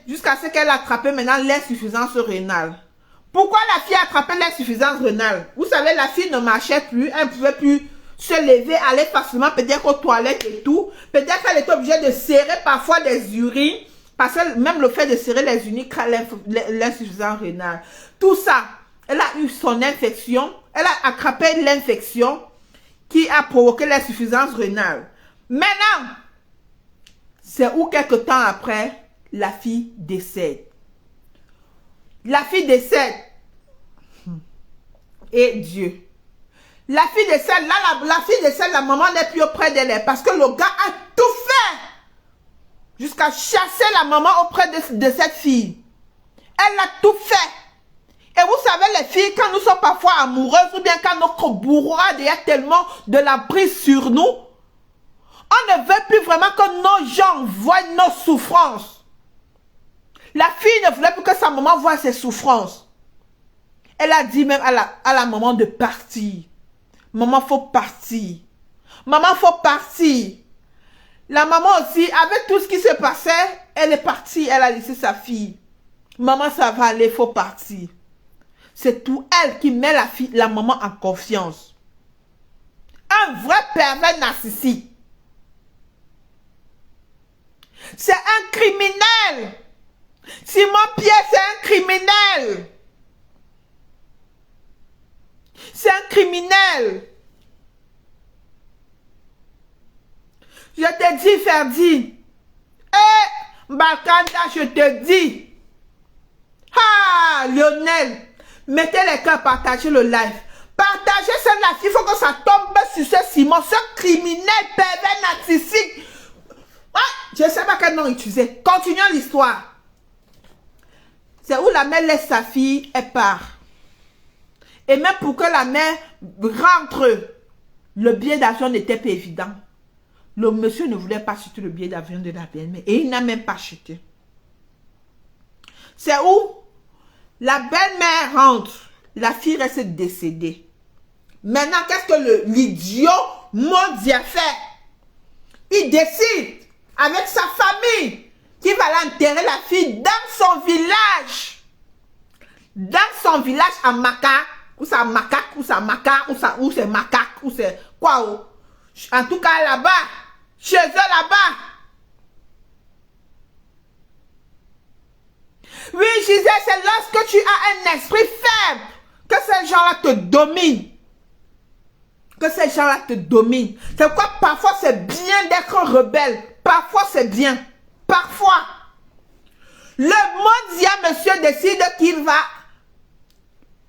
jusqu'à ce qu'elle attrape maintenant l'insuffisance rénale. Pourquoi la fille a attrapé l'insuffisance rénale? Vous savez, la fille ne marchait plus, elle ne pouvait plus se lever, aller facilement, peut-être aux toilettes et tout. Peut-être qu'elle était obligée de serrer parfois des urines, parce que même le fait de serrer les urines crée l'insuffisance rénale. Tout ça, elle a eu son infection, elle a attrapé l'infection qui a provoqué l'insuffisance rénale. Maintenant, c'est où quelque temps après, la fille décède. La fille décède. Et Dieu. La fille décède, là, la fille décède, la maman n'est plus auprès d'elle parce que le gars a tout fait jusqu'à chasser la maman auprès de cette fille. Elle a tout fait. Et vous savez, les filles, quand nous sommes parfois amoureuses ou bien quand notre bourrade a tellement de la prise sur nous, on ne veut plus vraiment que nos gens voient nos souffrances. La fille ne voulait plus que sa maman voie ses souffrances. Elle a dit même à la maman de partir. Maman, faut partir. Maman, faut partir. La maman aussi, avec tout ce qui se passait, elle est partie. Elle a laissé sa fille. Maman, ça va aller, faut partir. C'est tout elle qui met la maman en confiance. Un vrai pervers narcissique. C'est un criminel. Simon Pierre, c'est un criminel. C'est un criminel. Je te dis, Ferdi. Bakanda, je te dis. Ah, Lionel. Mettez les cœurs, partagez le live. Partagez cette live. Il faut que ça tombe sur ce Simon, ce criminel pervers narcissique. Ah, je ne sais pas quel nom utiliser. Continuons l'histoire. C'est où la mère laisse sa fille, elle part. Et même pour que la mère rentre, le billet d'avion n'était pas évident. Le monsieur ne voulait pas acheter le billet d'avion de la belle-mère. Et il n'a même pas acheté. C'est où la belle-mère rentre. La fille reste décédée. Maintenant, qu'est-ce que l'idiot Mondi a fait? Il décide avec sa famille qu'il va l'enterrer la fille dans son village. Dans son village à Maka. Ou c'est Macaque, ou c'est Maca, ou c'est Macaque, ou c'est quoi? En tout cas là-bas. Chez eux là-bas. Oui, Gisèle, c'est lorsque tu as un esprit faible que ces gens-là te dominent. Que ces gens-là te dominent. C'est pourquoi parfois c'est bien d'être rebelle. Parfois c'est bien. Parfois. Le mondia monsieur décide qu'il va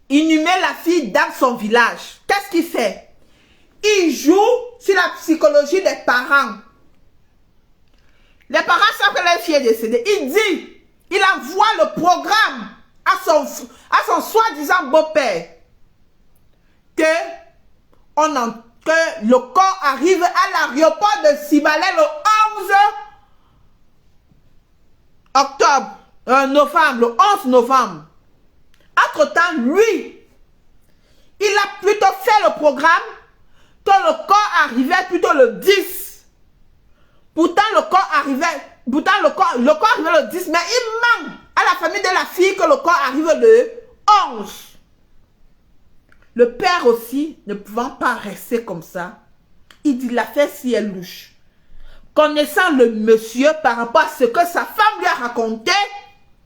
inhumer la fille dans son village. Qu'est-ce qu'il fait? Il joue sur la psychologie des parents. Les parents savent que leur fille est décédée. Il dit, il envoie le programme à son soi-disant beau-père que le corps arrive à l'aéroport de Sibalé le 11 novembre. Entre-temps, lui, il a plutôt fait le programme que le corps arrivait plutôt le 10. Pourtant, le corps arrivait le 10, mais il manque à la famille de la fille que le corps arrive le 11. Le père aussi, ne pouvant pas rester comme ça, il dit l'affaire si elle louche. Connaissant le monsieur par rapport à ce que sa femme lui a raconté,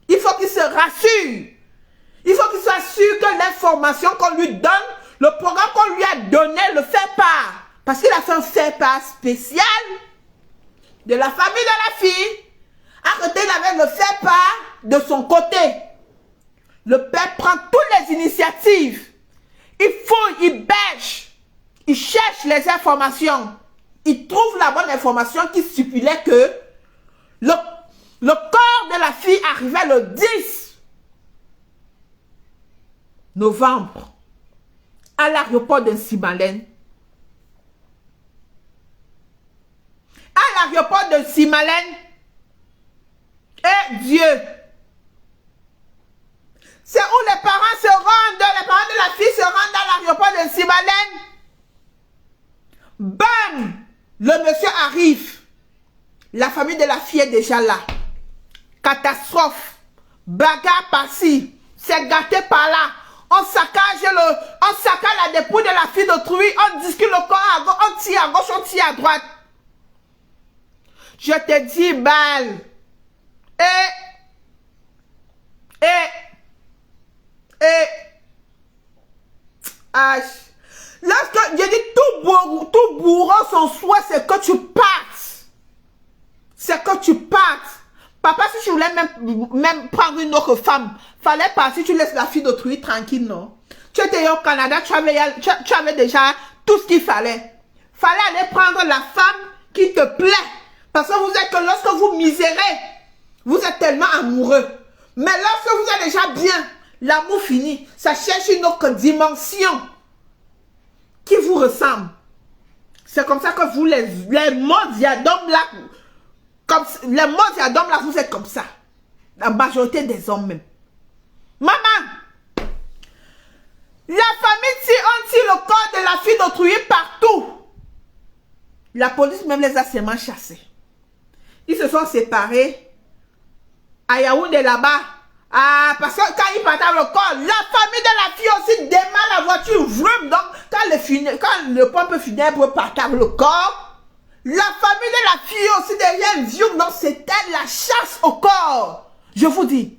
il faut qu'il se rassure. Il faut qu'il soit sûr que l'information qu'on lui donne, le programme qu'on lui a donné, le fait part. Parce qu'il a fait un fait part spécial de la famille de la fille. À côté, il avait le fait part de son côté. Le père prend toutes les initiatives. Il fouille, il bêche. Il cherche les informations. Il trouve la bonne information qui stipulait que le corps de la fille arrivait le 10 novembre à l'aéroport de Simalène. À l'aéroport de Simalène. Et Dieu. C'est où les parents de la fille se rendent à l'aéroport de Simalène. Bam! Le monsieur arrive. La famille de la fille est déjà là. Catastrophe. Bagarre par-ci. C'est gâté par-là. On saccage la dépouille de la fille d'autrui. On discute le corps à gauche. On tire à gauche, on tire à droite. Je te dis, balle. Lorsque je dis tout bourreau, son souhait, c'est que tu partes. C'est que tu partes. Papa, si tu voulais même prendre une autre femme, fallait partir, tu laisses la fille d'autrui tranquille, non? Tu étais au Canada, tu avais déjà tout ce qu'il fallait. Fallait aller prendre la femme qui te plaît. Parce que vous êtes que lorsque vous misérez, vous êtes tellement amoureux. Mais lorsque vous êtes déjà bien, l'amour fini, ça cherche une autre dimension qui vous ressemble. C'est comme ça que vous, les mondiadomes là, les mondiadomes là, vous êtes comme ça. La majorité des hommes même. Maman, la famille tire le corps de la fille d'autrui partout. La police même les a seulement chassés. Ils se sont séparés à Yaoundé là-bas. Ah, parce que quand ils partaient le corps, la famille de la fille aussi démarre la voiture. Vroom, donc, quand le pompe funèbre partait le corps, la famille de la fille aussi derrière vroom, donc c'était la chasse au corps. Je vous dis,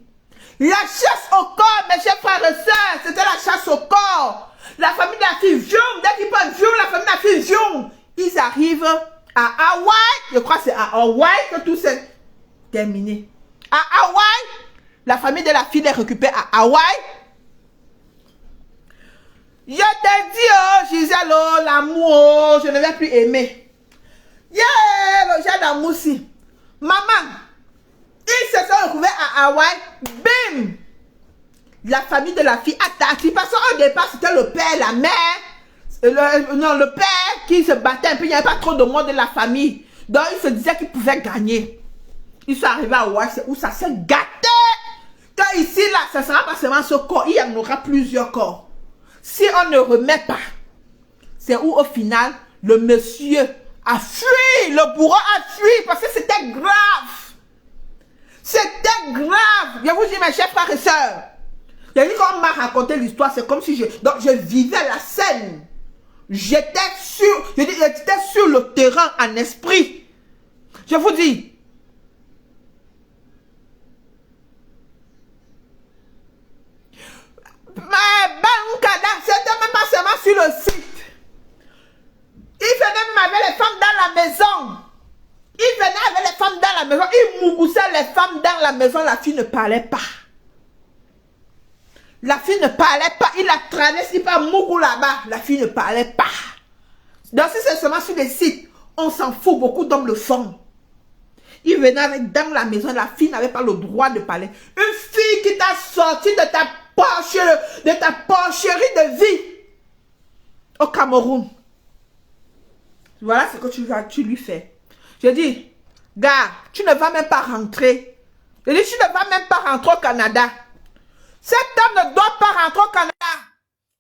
la chasse au corps, mes chers frères et sœurs, c'était la chasse au corps. La famille de la fille vroom, dès qu'ils partent vroom, la famille de la fille vroom, ils arrivent à Hawaï. Je crois que c'est à Hawaï que tout s'est terminé. À Hawaï, la famille de la fille est récupérée à Hawaï. Je te dis, oh Gisèle, oh l'amour, oh, je ne vais plus aimer. Yeah, le genre d'amour si. Maman, ils se sont retrouvés à Hawaï. Bim! La famille de la fille attaque. Parce qu'au départ, c'était le père, la mère. Le père qui se battait un peu. Il n'y avait pas trop de monde de la famille. Donc, il se disait qu'il pouvait gagner. Ils sont arrivés à Hawaï, c'est où ça s'est gâté. Quand ici, là, ça ne sera pas seulement ce corps. Il y en aura plusieurs corps. Si on ne remet pas, c'est où au final, le monsieur a fui. Le bourreau a fui parce que c'était grave. C'était grave. Je vous dis, mes chers frères et sœurs. Je dis qu'on m'a raconté l'histoire, c'est comme si je vivais la scène. J'étais sur le terrain en esprit. Je vous dis. C'était même pas seulement sur le site. Il venait même avec les femmes dans la maison. Il venait avec les femmes dans la maison. Il mougoussait les femmes dans la maison. La fille ne parlait pas. La fille ne parlait pas. Il a traversé par Mougou là-bas. La fille ne parlait pas. Donc si c'est seulement sur les sites, on s'en fout. Beaucoup d'hommes le font. Il venait avec dans la maison. La fille n'avait pas le droit de parler. Une fille qui t'a sorti de ta porcherie de vie au Cameroun. Voilà ce que tu lui fais. Je dis, gars, tu ne vas même pas rentrer. Je dis, tu ne vas même pas rentrer au Canada. Cet homme ne doit pas rentrer au Canada.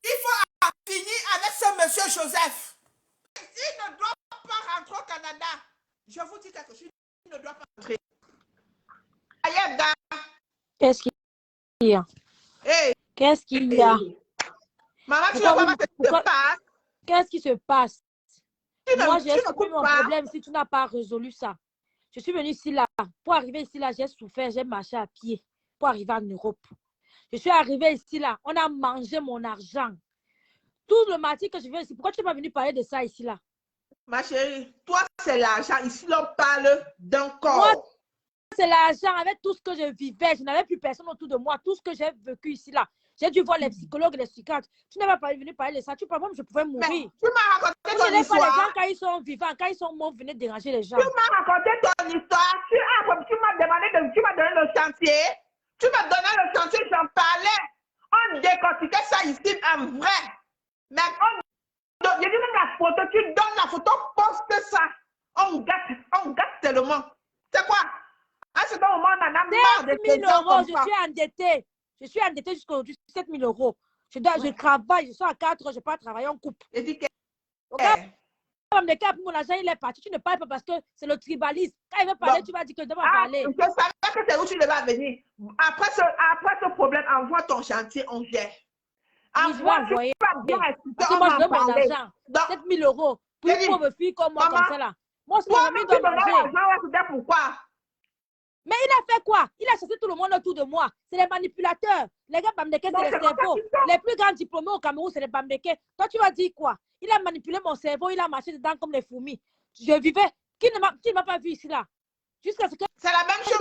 Il faut finir avec ce monsieur Joseph. Il ne doit pas rentrer au Canada. Je vous dis quelque chose, il ne doit pas rentrer. Aïe, gars. Qu'est-ce qu'il y a? Hey. Qu'est-ce qu'il y a? Maman, tu ne vois pas ce qui se passe? Qu'est-ce qui se passe? Moi, j'ai exprimé mon problème si tu n'as pas résolu ça. Je suis venue ici là. Pour arriver ici là, j'ai souffert, j'ai marché à pied pour arriver en Europe. Je suis arrivée ici là, on a mangé mon argent. Tout le matin que je viens ici, pourquoi tu n'es pas venu parler de ça ici là? Ma chérie, toi c'est l'argent. Ici, on parle d'un corps. Moi, c'est l'argent. Avec tout ce que je vivais, je n'avais plus personne autour de moi. Tout ce que j'ai vécu ici, là. J'ai dû voir les psychologues et les psychiatres. Tu n'es pas venu parler de ça. Tu parles, moi, je pouvais mourir. Mais tu m'as raconté ton pas histoire. les gens quand ils sont vivants, quand ils sont morts, venez déranger les gens. Tu m'as raconté ton histoire. Tu m'as demandé, tu m'as donné le chantier. Tu m'as donné le chantier, j'en parlais. On décortiquait ça ici en vrai. Mais j'ai dit même la photo, tu donnes la photo, poste ça. On gâte tellement. C'est quoi? À ce moment, on en a marre de 7 000 euros, je suis endettée. Je suis endettée jusqu'à aujourd'hui, 7 000 euros. Je travaille, je suis à 4 heures, je ne vais pas travailler en couple. Et dis que... Mon argent, il est parti. Tu ne parles pas parce que c'est le tribalisme. Quand il veut parler, tu vas dire que je dois parler. Je savais que c'est où tu devais venir. Après ce problème, envoie ton chantier, on gère. Envoie, tu vas bien expliquer, on va en parler. 7 000 euros pour une pauvre fille comme moi, comme ça là. Moi, c'est ma famille doit manger. Pourquoi? Mais il a fait quoi? Il a chassé tout le monde autour de moi. C'est les manipulateurs. Les gars Bamdeke, c'est les cerveaux. Les plus grands diplômés au Cameroun, c'est les Bamdeke. Toi, tu vas dire quoi? Il a manipulé mon cerveau, il a marché dedans comme les fourmis. Je vivais. Qui ne m'a pas vu ici là? Jusqu'à ce que. C'est la même chose.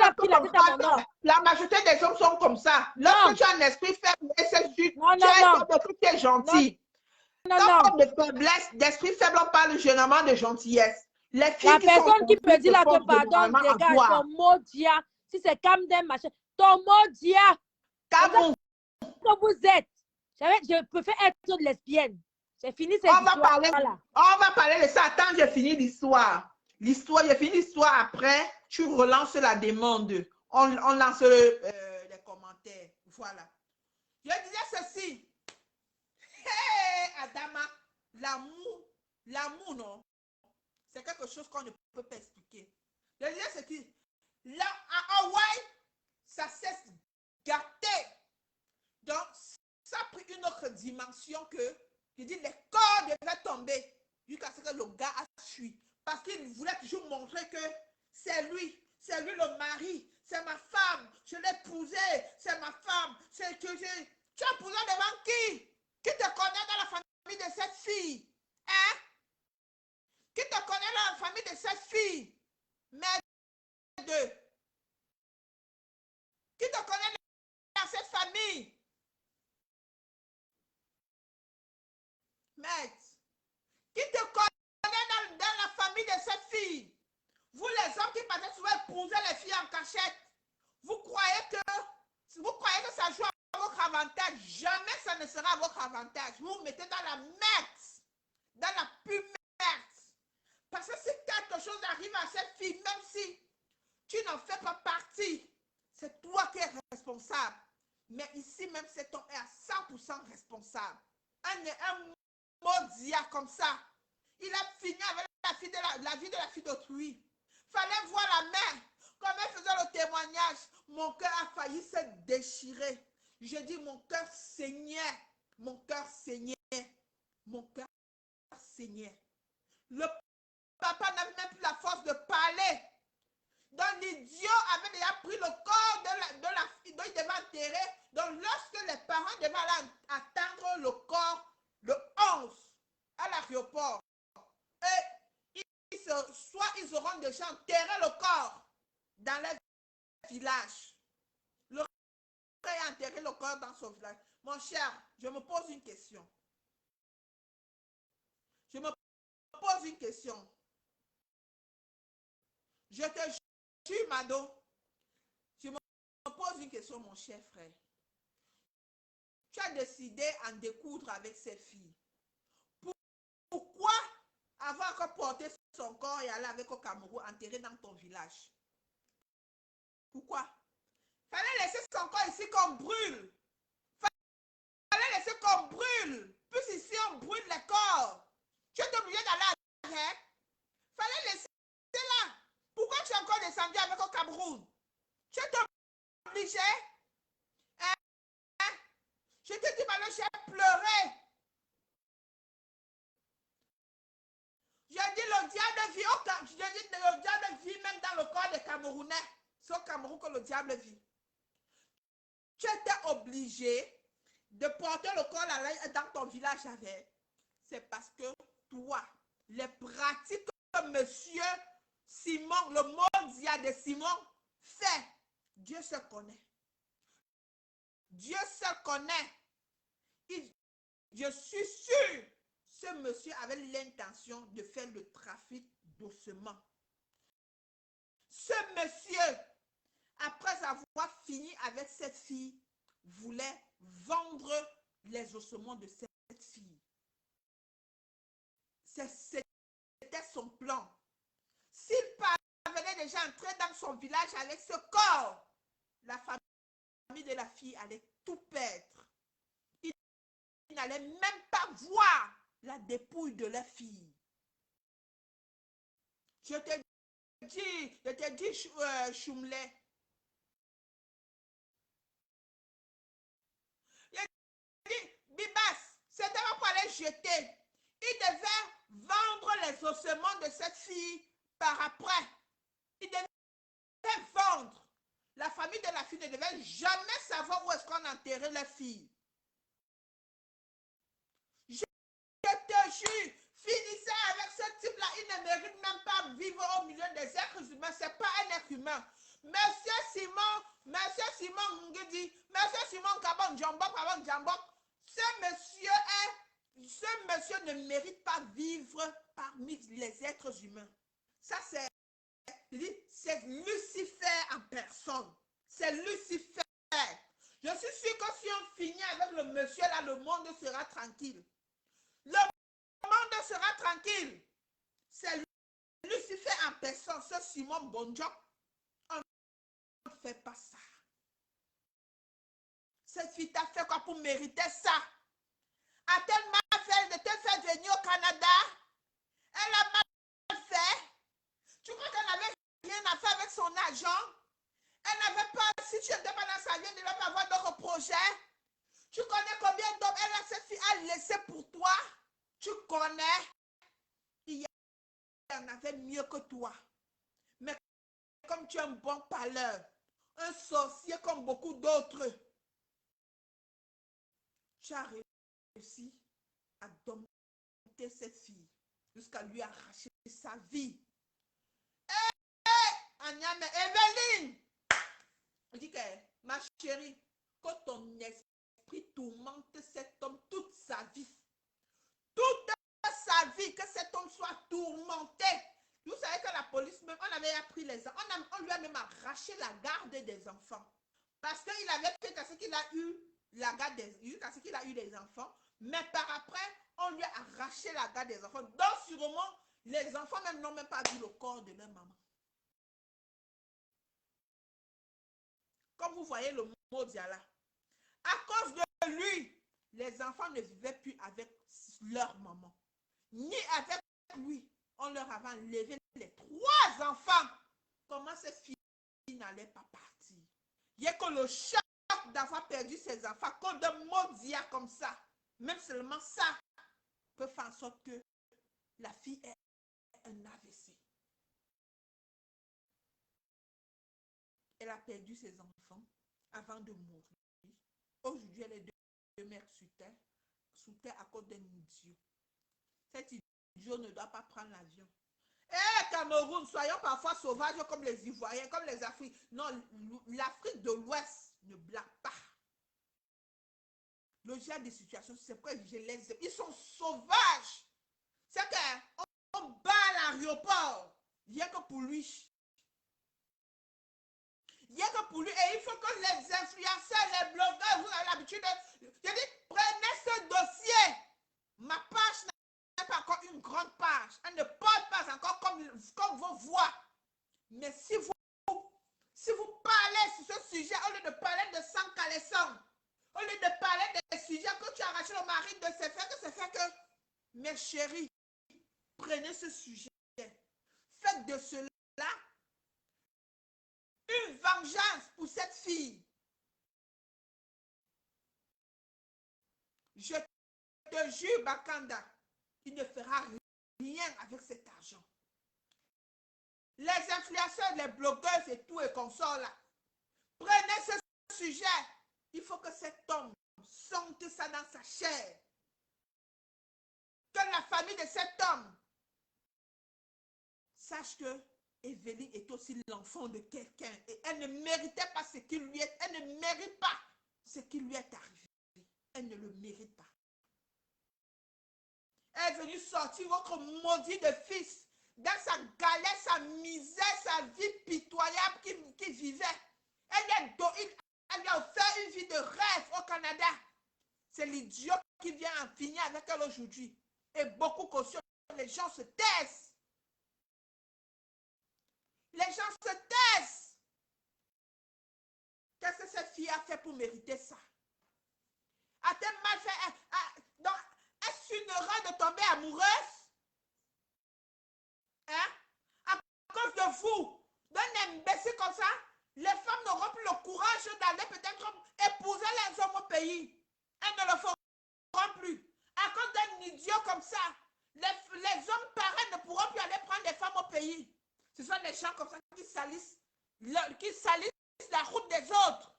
La majorité des hommes sont comme ça. Lorsque tu as un esprit faible, c'est juste. Tu es gentil. Quand de faiblesse, d'esprit faible, on parle généralement de gentillesse. Les filles la personne qui peut dire là que pardon, dégage ton mot dia. Si c'est Camden, machin, ton mot dia. Comme vous êtes. Je préfère être lesbienne. C'est fini cette histoire. On va parler de ça. Attends, j'ai fini l'histoire. J'ai fini l'histoire après. Tu relances la demande. On lance les commentaires. Voilà. Je disais ceci. Hey, Adama, l'amour, non? C'est quelque chose qu'on ne peut pas expliquer. Je disais ceci. Là, à Hawaï, ça cesse gâté. Donc, ça a pris une autre dimension que, je dis, les corps devaient tomber jusqu'à ce que le gars a fui. Parce qu'il voulait toujours montrer que c'est lui le mari, c'est ma femme, je l'ai épousé, c'est ma femme, c'est que j'ai... Tu as épousé devant qui? Qui te connaît dans la famille de cette fille? Hein? Qui te connaît dans la famille de cette fille? Merde. Qui te connaît dans cette famille? Merde. Qui te connaît dans la famille de cette fille? Vous les hommes qui passaient souvent épouser les filles en cachette, vous croyez que ça joue à votre avantage? Jamais ça ne sera à votre avantage. Vous vous mettez dans la merde. Dans la pure merde. Parce que si quelque chose arrive à cette fille, même si tu n'en fais pas partie, c'est toi qui es responsable. Mais ici, même cet homme est à 100% responsable. Un maudit comme ça. Il a fini avec la vie de la fille d'autrui. Fallait voir la mère. Comme elle faisait le témoignage, mon cœur a failli se déchirer. Je dis, mon cœur saignait. Mon cœur saignait. Mon cœur saignait. Le papa n'avait même plus la force de parler. Donc l'idiot avait déjà pris le corps de la fille dont il devait enterrer. Donc lorsque les parents devaient aller attendre le corps le 11 à l'aéroport, soit ils auront déjà enterré le corps dans leur village. Le frère a enterré le corps dans son village. Mon cher, je me pose une question. Je me pose une question. Je te jure, Mado, je me pose une question, mon cher frère. Tu as décidé en découdre avec ces filles. Pourquoi avoir encore porté son corps et aller avec au Cameroun, enterré dans ton village? Pourquoi? Fallait laisser son corps ici qu'on brûle. Fallait laisser qu'on brûle. Puis ici, on brûle les corps. Tu es obligé d'aller à la guerre. Fallait laisser là. Pourquoi tu es encore descendu avec au Cameroun? Tu es obligé. Hein? Je te dis, maintenant, j'ai pleuré. Je dis, le diable vit le diable vit même dans le corps des Camerounais. C'est au Cameroun que le diable vit. Tu étais obligé de porter le corps dans ton village avec. C'est parce que toi, les pratiques que monsieur Simon, le mondia de Simon, fait, Dieu se connaît. Dieu se connaît. Je suis sûr, ce monsieur avait l'intention de faire le trafic doucement. Ce monsieur, après avoir fini avec cette fille, voulait vendre les ossements de cette fille. C'était son plan. S'il parvenait déjà entrer dans son village avec ce corps, la famille de la fille allait tout perdre. Ils n'allaient même pas voir la dépouille de la fille. Je te dis, Choumlé, Bibas, c'était pas pour aller jeter. Il devait vendre les ossements de cette fille par après. Il devait vendre. La famille de la fille ne devait jamais savoir où est-ce qu'on enterrait la fille. Je te jure, finissez avec ce type-là. Il ne mérite même pas vivre au milieu des êtres humains. Ce n'est pas un être humain. Monsieur Simon Ngedi, Monsieur Simon Kabon Djambok, ce monsieur ne mérite pas vivre parmi les êtres humains. Ça, c'est Lucifer en personne. C'est Lucifer. Je suis sûr que si on finit avec le monsieur là, le monde sera tranquille. Le monde sera tranquille. C'est Lucifer en personne. Ce Simon Bonjour, on ne fait pas ça. Cette fille t'a fait quoi pour mériter ça? A-t-elle mal fait de te faire venir au Canada? Elle a mal fait. Tu crois qu'elle n'avait rien à faire avec son argent? Elle n'avait pas, si tu n'étais pas dans sa vie, elle ne devait pas avoir d'autres projets. Tu connais combien d'hommes cette fille a laissé pour toi? Tu connais? Il y en avait mieux que toi. Mais comme tu es un bon parleur, un sorcier comme beaucoup d'autres, tu as réussi à dompter cette fille jusqu'à lui arracher sa vie. Agname, Evelyne, je dis que ma chérie, que ton esprit tourmente cet homme toute sa vie. Toute sa vie, que cet homme soit tourmenté. Vous savez que la police, même, on avait appris les enfants, on lui a même arraché la garde des enfants. Parce qu'il avait fait à ce qu'il a eu la garde qu'il a eu des enfants, mais par après, on lui a arraché la garde des enfants. Donc, sûrement, les enfants même n'ont même pas vu le corps de leur maman. Comme vous voyez le mot Diala, à cause de lui, les enfants ne vivaient plus avec leur maman, ni avec lui. On leur avait enlevé les 3 enfants. Comment cette fille n'allait pas partir? Il y a que le choc d'avoir perdu ses enfants, comme de mots Dia comme ça, même seulement ça peut faire en sorte que la fille ait un AVC. Elle a perdu ses enfants avant de mourir. Aujourd'hui, elle est demeure sous terre à cause d'un idiot. Cet idiot ne doit pas prendre l'avion. Eh, Cameroun, soyons parfois sauvages comme les Ivoiriens, comme les Africains. Non, l'Afrique de l'Ouest ne blague pas. Le genre de situation, c'est quoi? Ils sont sauvages. C'est qu'on bat à l'aéroport. Rien que pour lui. Rien que pour lui. Et il faut que les influenceurs, les blogueurs, vous avez l'habitude de... Je dis, prenez ce dossier. Ma page n'est pas encore une grande page. Elle ne porte pas encore comme vos voix. Mais si vous parlez sur ce sujet, au lieu de parler de sang calaissant, au lieu de parler des sujets que tu as arraché le mari de ses frères, que c'est fait que, mes chéris, prenez ce sujet. Faites de cela une vengeance pour cette fille. Je te jure, Bakanda, il ne fera rien avec cet argent. Les influenceurs, les blogueurs et tout et consorts là, prenez ce sujet. Il faut que cet homme sente ça dans sa chair. Que la famille de cet homme sache que Evelyne est aussi l'enfant de quelqu'un. Et elle ne méritait pas ce qui lui est. Elle ne mérite pas ce qui lui est arrivé. Elle ne le mérite pas. Elle est venue sortir votre maudit de fils dans sa galère, sa misère, sa vie pitoyable qu'il vivait. Elle lui a offert une vie de rêve au Canada. C'est l'idiot qui vient en finir avec elle aujourd'hui. Et beaucoup cautionnent. Les gens se taisent. Les gens se taisent. Qu'est-ce que cette fille a fait pour mériter ça? A-t-elle mal fait? Donc, est-ce une erreur de tomber amoureuse? Hein? À cause de vous, d'un imbécile comme ça, les femmes n'auront plus le courage d'aller peut-être épouser les hommes au pays. Elles ne le feront plus. À cause d'un idiot comme ça, les hommes pareils ne pourront plus aller prendre les femmes au pays. Ce sont des gens comme ça qui salissent la route des autres.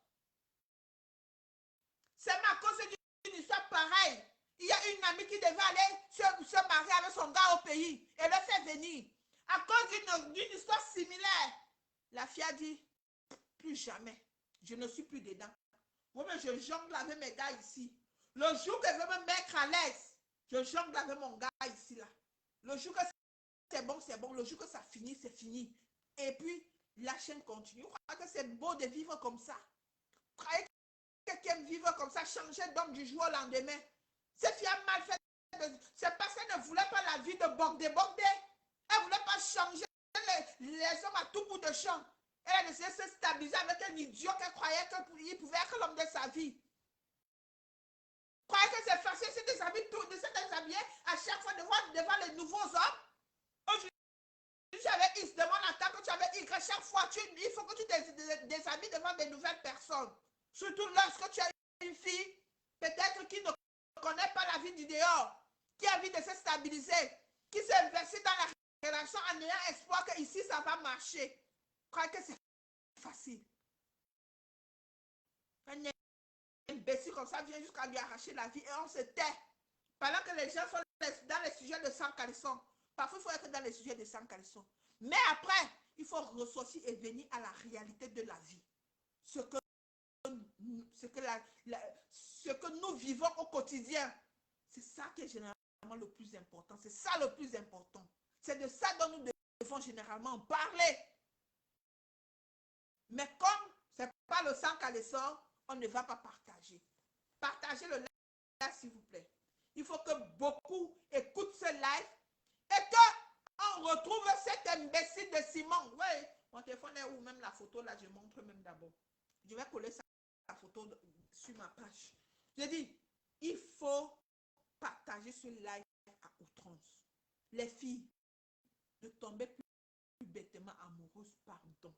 C'est à cause d'une histoire pareille. Il y a une amie qui devait aller se marier avec son gars au pays et le fait venir. À cause d'une histoire similaire, la fille a dit, plus jamais, je ne suis plus dedans. Moi-même, je jongle avec mes gars ici. Le jour que je veux me mettre à l'aise, je jongle avec mon gars ici, là. Le jour que c'est bon, c'est bon. Le jour que ça finit, c'est fini. Et puis, la chaîne continue. Vous croyez que c'est beau de vivre comme ça? Vous croyez que quelqu'un vivre comme ça, changer d'homme du jour au lendemain? Cette fille a mal fait. C'est parce qu'elle ne voulait pas la vie de bordé. Elle ne voulait pas changer les hommes à tout bout de champ. Elle a essayé de se stabiliser avec un idiot qu'elle croyait qu'il pouvait être l'homme de sa vie. Vous croyez que c'est facile de se déshabiller à chaque fois devant les nouveaux hommes? Aujourd'hui, j'avais X, demande en tant que tu avais Y. Chaque fois, il faut que tu te déshabilles devant des nouvelles personnes. Surtout lorsque tu as une fille, peut-être qui ne connaît pas la vie du dehors, qui a envie de se stabiliser, qui s'est investie dans la relation en ayant espoir que ici ça va marcher. Vous croyez que c'est facile? Un imbécile comme ça vient jusqu'à lui arracher la vie et on se tait. Pendant que les gens sont dans les sujets de sang caleçon. Parfois, il faut être dans les sujets de sang caleçon. Mais après, il faut ressortir et venir à la réalité de la vie. Ce que nous vivons au quotidien, c'est ça qui est généralement le plus important. C'est ça le plus important. C'est de ça dont nous devons généralement parler. Mais comme ce n'est pas le sang caleçon, on ne va pas partager. Partagez le live, s'il vous plaît. Il faut que beaucoup écoutent ce live et qu'on retrouve cet imbécile de Simon. Oui, mon téléphone est où? Même la photo, là, je montre même d'abord. Je vais coller sa photo sur ma page. Je dis, il faut partager ce live à outrance. Les filles, ne tombez plus bêtement amoureuses, pardon.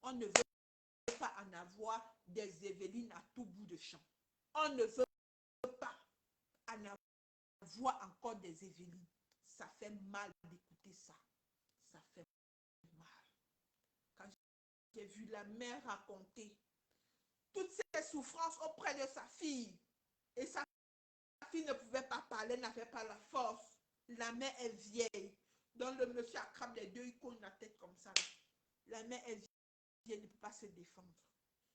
On ne veut pas en avoir des Evelyne à tout bout de champ. On ne veut pas en avoir encore des Evelyne. Ça fait mal d'écouter ça. Ça fait mal. Quand j'ai vu la mère raconter toutes ses souffrances auprès de sa fille, et sa fille ne pouvait pas parler, n'avait pas la force. La mère est vieille. Donc le monsieur attrape les deux, il cogne la tête comme ça. La mère est vieille, il ne peut pas se défendre.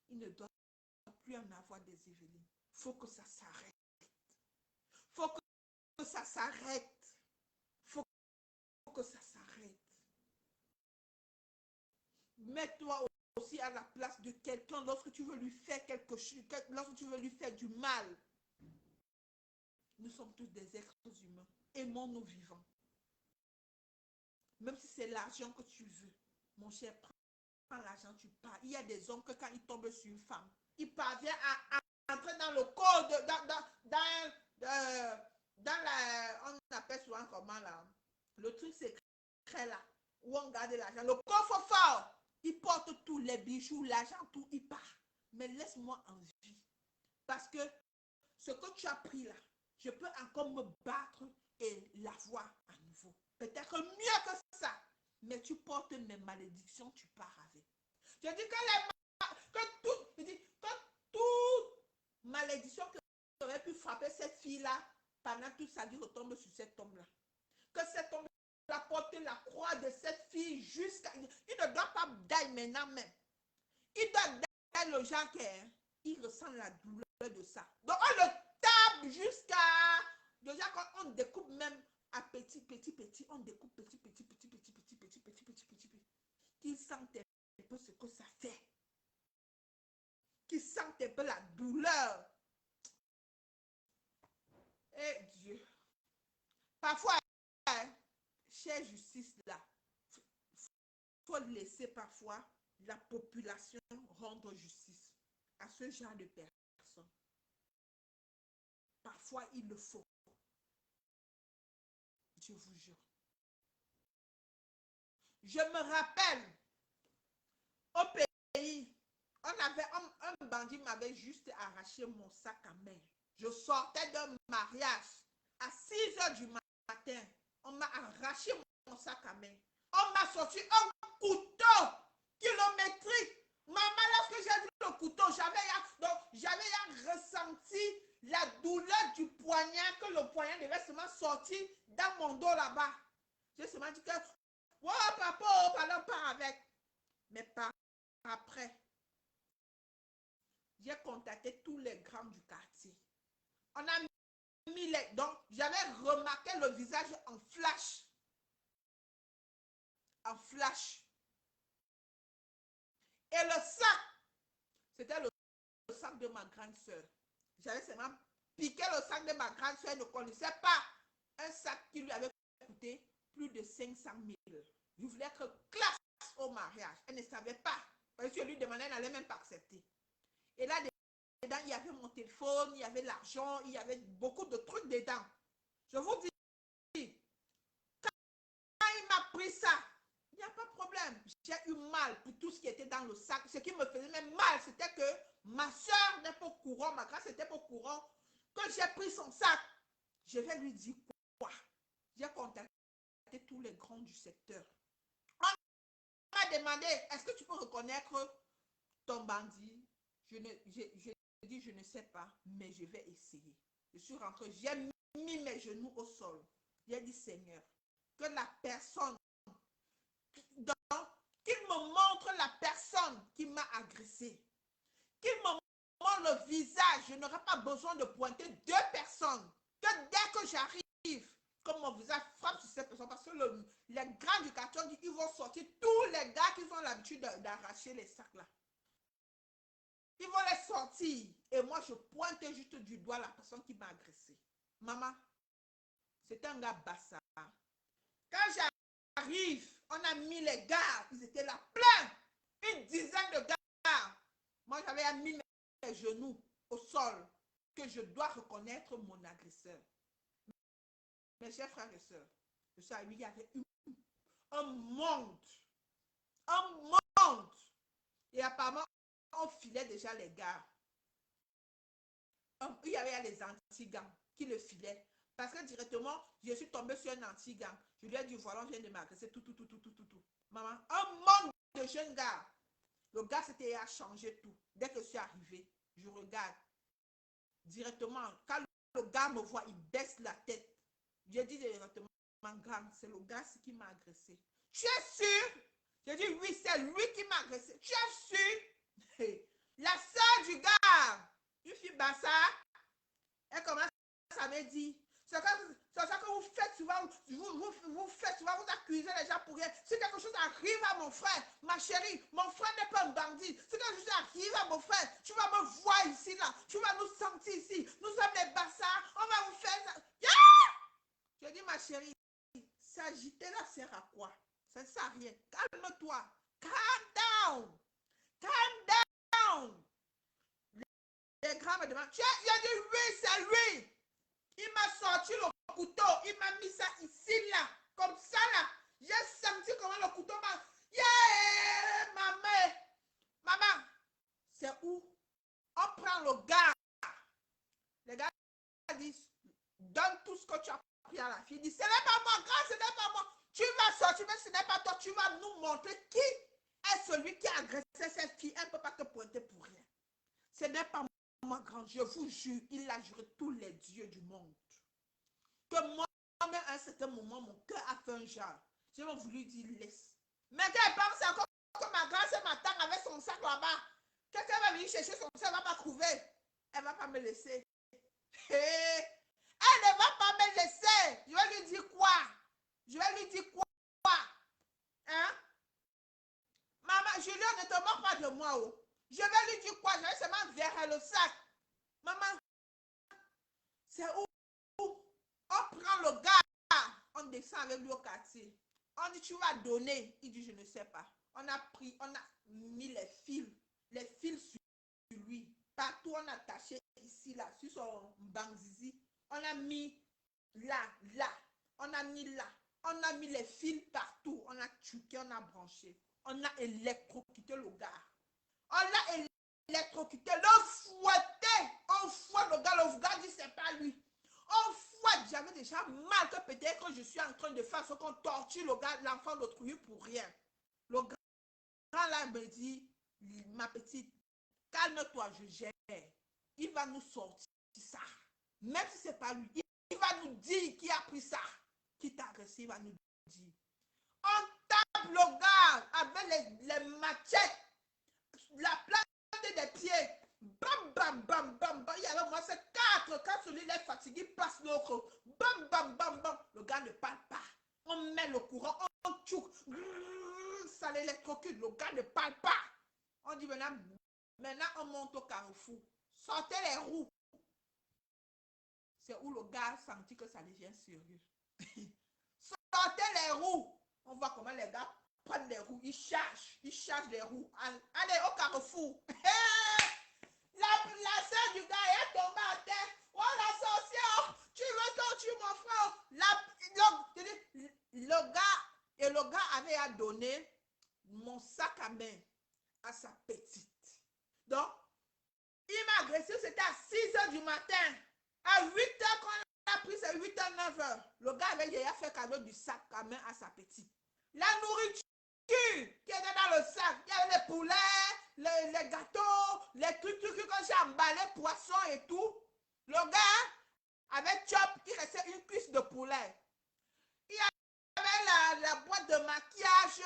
Il ne doit plus en avoir des Evelyne. Il faut que ça s'arrête. Il faut que ça s'arrête. Il faut que ça s'arrête. Mets-toi aussi à la place de quelqu'un lorsque tu veux lui faire quelque chose, lorsque tu veux lui faire du mal. Nous sommes tous des êtres humains. Aimons-nous vivants. Même si c'est l'argent que tu veux, mon cher, prends l'argent, tu pars. Il y a des hommes que quand ils tombent sur une femme, ils parviennent à entrer dans le corps, dans la, on appelle souvent comment là, le truc secret là, où on garde l'argent, le coffre fort. Ils portent tous les bijoux, l'argent, tout, ils partent. Mais laisse-moi en vie. Parce que ce que tu as pris là, je peux encore me battre et l'avoir à nouveau. Peut-être mieux que ça. Mais tu portes mes malédictions, tu pars avec. Je dis que toute malédiction qui aurait pu frapper cette fille-là pendant toute sa vie retombe sur cet homme-là. Que cet homme a porté la croix de cette fille jusqu'à... Il ne doit pas d'aller maintenant même. Il doit d'aller le genre qu'il ressent la douleur de ça. Donc on le tape jusqu'à... Déjà quand on découpe même à petit, on découpe petit. Qu'il sente un peu ce que ça fait. Qu'il sente un peu la douleur. Eh Dieu. Parfois, chère justice là, il faut laisser parfois la population rendre justice à ce genre de personnes. Parfois, il le faut. Je vous jure. Je me rappelle, au pays, un bandit m'avait juste arraché mon sac à main. Je sortais d'un mariage à 6 h du matin. On m'a arraché mon sac à main. On m'a sorti un couteau kilométrique. Maman, lorsque j'ai vu le couteau, j'avais ressenti la douleur du poignard, que le poignard devait seulement sortir dans mon dos là-bas. J'ai seulement dit que, oh papa, oh, parlons pas avec. Mais par après, j'ai contacté tous les grands du quartier. On a mis les... Donc, j'avais remarqué le visage en flash. En flash. Et le sac, c'était le sac de ma grande soeur. J'avais seulement piqué le sac de ma grande soeur. Elle ne connaissait pas un sac qui lui avait coûté plus de 500 000. Je voulais être classe au mariage. Elle ne savait pas. Parce que je lui demandais, elle n'allait même pas accepter. Et là, dedans, il y avait mon téléphone, il y avait l'argent, il y avait beaucoup de trucs dedans. Je vous dis, quand il m'a pris ça, il n'y a pas de problème. J'ai eu mal pour tout ce qui était dans le sac. Ce qui me faisait même mal, c'était que ma soeur n'est pas au courant, ma grâce n'était pas au courant, que j'ai pris son sac. Je vais lui dire quoi? J'ai contacté tous les grands du secteur. On m'a demandé, est-ce que tu peux reconnaître ton bandit? Je dis, je ne sais pas, mais je vais essayer. Je suis rentrée, j'ai mis mes genoux au sol. J'ai dit, Seigneur, que la personne, qu'il me montre la personne qui m'a agressé. Qu'il me montre le visage. Je n'aurai pas besoin de pointer 2 personnes. Que dès que j'arrive, comme mon visage frappe sur cette personne, parce que les grands du quartier, ils vont sortir tous les gars qui ont l'habitude d'arracher les sacs là. Ils vont les sortir. Et moi, je pointais juste du doigt la personne qui m'a agressé. Maman, c'était un gars bassa. Quand j'arrive, on a mis les gars, ils étaient là plein. Une dizaine de gars. Moi, j'avais mis mes genoux au sol, que je dois reconnaître mon agresseur. Mes chers frères et sœurs, je suis arrivé, il y avait un monde. Un monde. Et apparemment, on filait déjà les gars. Il y avait les anti-gangs qui le filaient. Parce que directement, je suis tombée sur un anti-gang. Je lui ai dit, voilà, on vient de m'agresser, tout. Maman, un monde de jeunes gars. Le gars s'était à changer tout. Dès que je suis arrivée, je regarde. Directement, quand le gars me voit, il baisse la tête. J'ai dit directement, grand, c'est le gars qui m'a agressé. Tu es sûr? J'ai dit, oui, c'est lui qui m'a agressé. Tu es sûr? La soeur du gars, une fille bassa, elle commence à me dire, c'est ça que vous faites souvent, vous accusez les gens pour rien. Si quelque chose arrive à mon frère, ma chérie, mon frère n'est pas un bandit. Si quelque chose arrive à mon frère, tu vas me voir ici, là. Tu vas nous sentir ici. Nous sommes des bassards, on va vous faire ça. Yeah! Je dis, ma chérie, s'agiter là sert à quoi? Ça ne sert à rien. Calme-toi. Calm down. Calm down. Les grands me demandent, il a dit, oui, c'est lui. Il m'a sorti le couteau, il m'a mis ça ici, là, comme ça, là. J'ai senti comment le couteau m'a... Yeah, maman, c'est où? On prend le gars. Les gars disent, donne tout ce que tu as pris à la fille. Il dit, ce n'est pas moi, grand, ce n'est pas moi. Tu vas sortir, mais ce n'est pas toi. Tu vas nous montrer qui est celui qui a agressé cette fille. Elle ne peut pas te pointer pour rien. Ce n'est pas moi, grand. Je vous jure, il a juré tous les dieux du monde. Que moi, même à un certain moment, mon cœur a fait un genre. J'ai même voulu dire laisse. Mais quand elle pense encore que ma grand-sœur m'attend avec son sac là-bas, quelqu'un va venir chercher son sac, elle ne va pas trouver. Elle ne va pas me laisser. Elle ne va pas me laisser. Je vais lui dire quoi? Je vais lui dire quoi? Hein? Maman, Julien, ne te moque pas de moi. Oh. Je vais lui dire quoi? Je vais seulement vers le sac. Maman, c'est où? On prend le gars, on descend avec lui au quartier. On dit, tu vas donner. Il dit, je ne sais pas. On a pris, on a mis les fils sur lui. Partout, on a attaché ici, là, sur son bangzizi. On a mis là. On a mis là. On a mis les fils partout. On a tuqué, on a branché. On a électrocuté le gars. On l'a électrocuté. Le fouetté. On fouette le gars. Le gars dit, c'est pas lui. On fouette. J'avais déjà mal que peut-être que je suis en train de faire ce qu'on torture le gars, l'enfant d'autrui pour rien. Le grand là me dit, ma petite, calme-toi, je gère. Il va nous sortir ça. Même si c'est pas lui, il va nous dire qui a pris ça. Qui t'a agressé, il va nous dire. On tape le gars avec les machettes, la plante des pieds. Bam, bam, bam, bam, bam. Il y avait moi, c'est 4. Quand celui-là est fatigué, passe l'autre. Bam, bam, bam, bam. Le gars ne parle pas. On met le courant, on tchouk. Ça l'électrocute. Le gars ne parle pas. On dit maintenant on monte au carrefour. Sortez les roues. C'est où le gars a senti que ça devient sérieux. Sortez les roues. On voit comment les gars prennent les roues. Ils chargent les roues. Allez au carrefour. La soeur du gars est tombée à terre. Oh la sorcière, tu veux qu'on tue mon frère. Le gars avait à donner mon sac à main à sa petite. Donc, il m'a agressé, c'était à 6h du matin. À 8h, quand on a pris, c'est 8h, 9h. Le gars avait déjà fait cadeau du sac à main à sa petite. La nourriture qui était dans le sac, il y avait les poulets, les gâteaux, les trucs que j'ai emballé, poissons et tout. Le gars avait chop, il restait une cuisse de poulet. Il y avait la boîte de maquillage,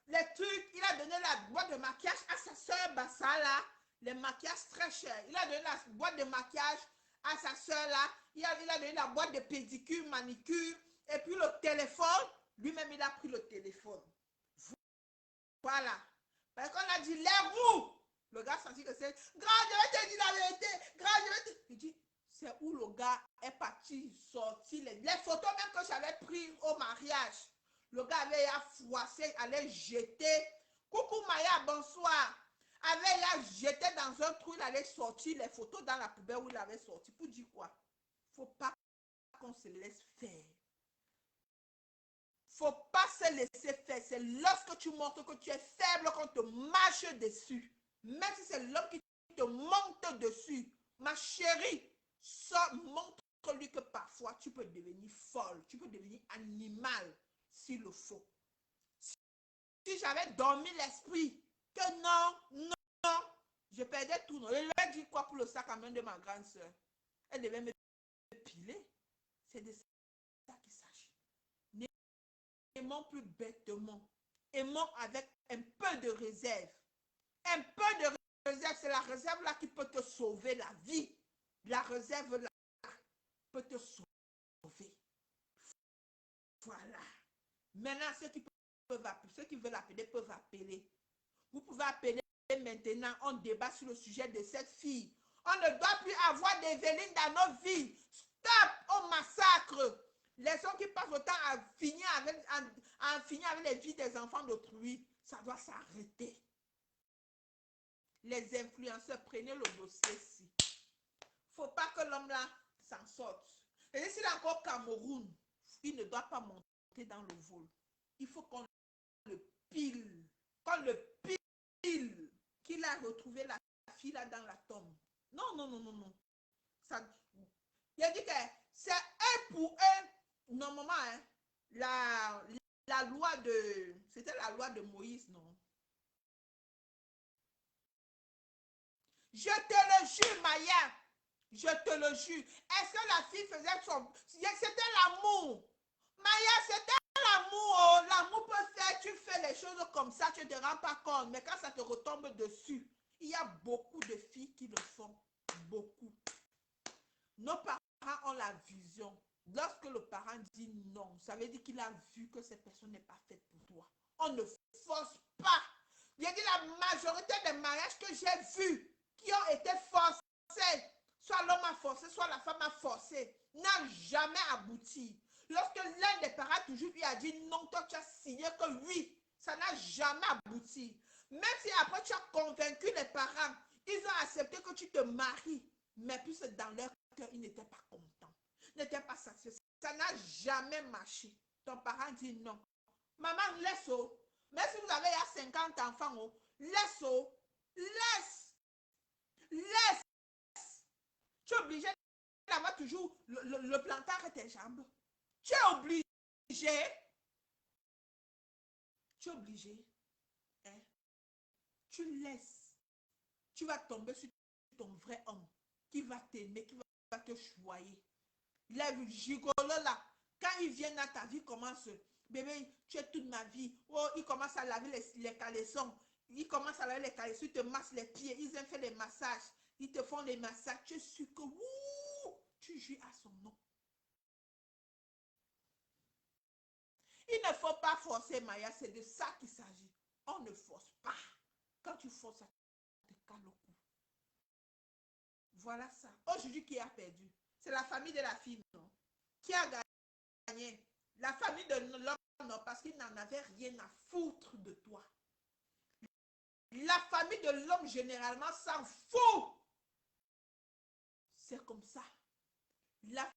les trucs. Il a donné la boîte de maquillage à sa soeur Bassala. Les maquillages très chers. Il a donné la boîte de maquillage à sa soeur là. Il a donné la boîte de pédicure, manicure. Et puis le téléphone. Lui-même, il a pris le téléphone. Voilà. Parce qu'on a dit, lève-vous. Le gars sentit que c'est, grand, je vais te dire la vérité. Grand, je vais te... Il dit, c'est où le gars est parti sortir les photos même que j'avais prises au mariage. Le gars avait froissé, allait jeter. Coucou Maya, bonsoir. Avait jeté dans un trou, il allait sortir les photos dans la poubelle où il avait sorti. Pour dire quoi? Faut pas qu'on se laisse faire. Faut pas se laisser faire. C'est lorsque tu montres que tu es faible qu'on te marche dessus. Même si c'est l'homme qui te monte dessus. Ma chérie, montre-lui que parfois tu peux devenir folle. Tu peux devenir animal s'il le faut. Si j'avais dormi l'esprit, que non, je perdais tout. Je lui ai dit quoi pour le sac à main de ma grande soeur? Elle devait me piler. C'est de ça qu'il s'agit. Aimons plus bêtement. Aimons avec un peu de réserve. Un peu de réserve, c'est la réserve là qui peut te sauver la vie. La réserve là peut te sauver. Voilà. Maintenant, ceux qui veulent appeler peuvent appeler. Vous pouvez appeler maintenant. On débat sur le sujet de cette fille. On ne doit plus avoir d'Evelyne dans nos vies. Stop au massacre. Les gens qui passent le temps à finir avec les vies des enfants d'autrui, ça doit s'arrêter. Les influenceurs, prenez le dossier ici. Il ne faut pas que l'homme là s'en sorte. Et s'il est encore Cameroun, il ne doit pas monter dans le vol. Il faut qu'on le pile. Qu'on le pile. Qu'il a retrouvé la fille là dans la tombe. Non. Ça, il a dit que c'est un pour un. Normalement, hein, la loi de... C'était la loi de Moïse, non? Je te le jure, Maya. Je te le jure. Est-ce que la fille faisait son... C'était l'amour. Maya, c'était l'amour. Oh. L'amour peut faire, tu fais les choses comme ça, tu ne te rends pas compte. Mais quand ça te retombe dessus, il y a beaucoup de filles qui le font. Beaucoup. Nos parents ont la vision. Lorsque le parent dit non, ça veut dire qu'il a vu que cette personne n'est pas faite pour toi. On ne force pas. J'ai dit la majorité des mariages que j'ai vus qui ont été forcés, soit l'homme a forcé, soit la femme a forcé, n'a jamais abouti. Lorsque l'un des parents toujours lui a dit non, toi tu as signé que oui, ça n'a jamais abouti. Même si après tu as convaincu les parents, ils ont accepté que tu te maries, mais puis dans leur cœur, ils n'étaient pas contents, n'étaient pas satisfaits. Ça n'a jamais marché. Ton parent dit non. Maman, laisse-o. Même si vous avez 50 enfants, oh, laisse-o. Laisse. Laisse. Tu es obligé d'avoir toujours le plantard et tes jambes. Tu es obligé. Tu es obligé. Hein? Tu laisses. Tu vas tomber sur ton vrai homme qui va t'aimer, qui va te choyer. Les gigolos là, quand ils viennent dans ta vie, commence, bébé, tu es toute ma vie. Oh, ils commencent à laver les caleçons. Ils commencent à laver les caleçons, ils te massent les pieds, ils aiment faire les massages. Ils te font les massages. Tu es sûr que tu jouis à son nom. Il ne faut pas forcer, Maya, c'est de ça qu'il s'agit. On ne force pas. Quand tu forces, ça te cale au cou. Voilà ça. Aujourd'hui, qui a perdu? C'est la famille de la fille, non? Qui a gagné? La famille de l'homme, non, parce qu'il n'en avait rien à foutre de toi. La famille de l'homme, généralement, s'en fout. C'est comme ça. La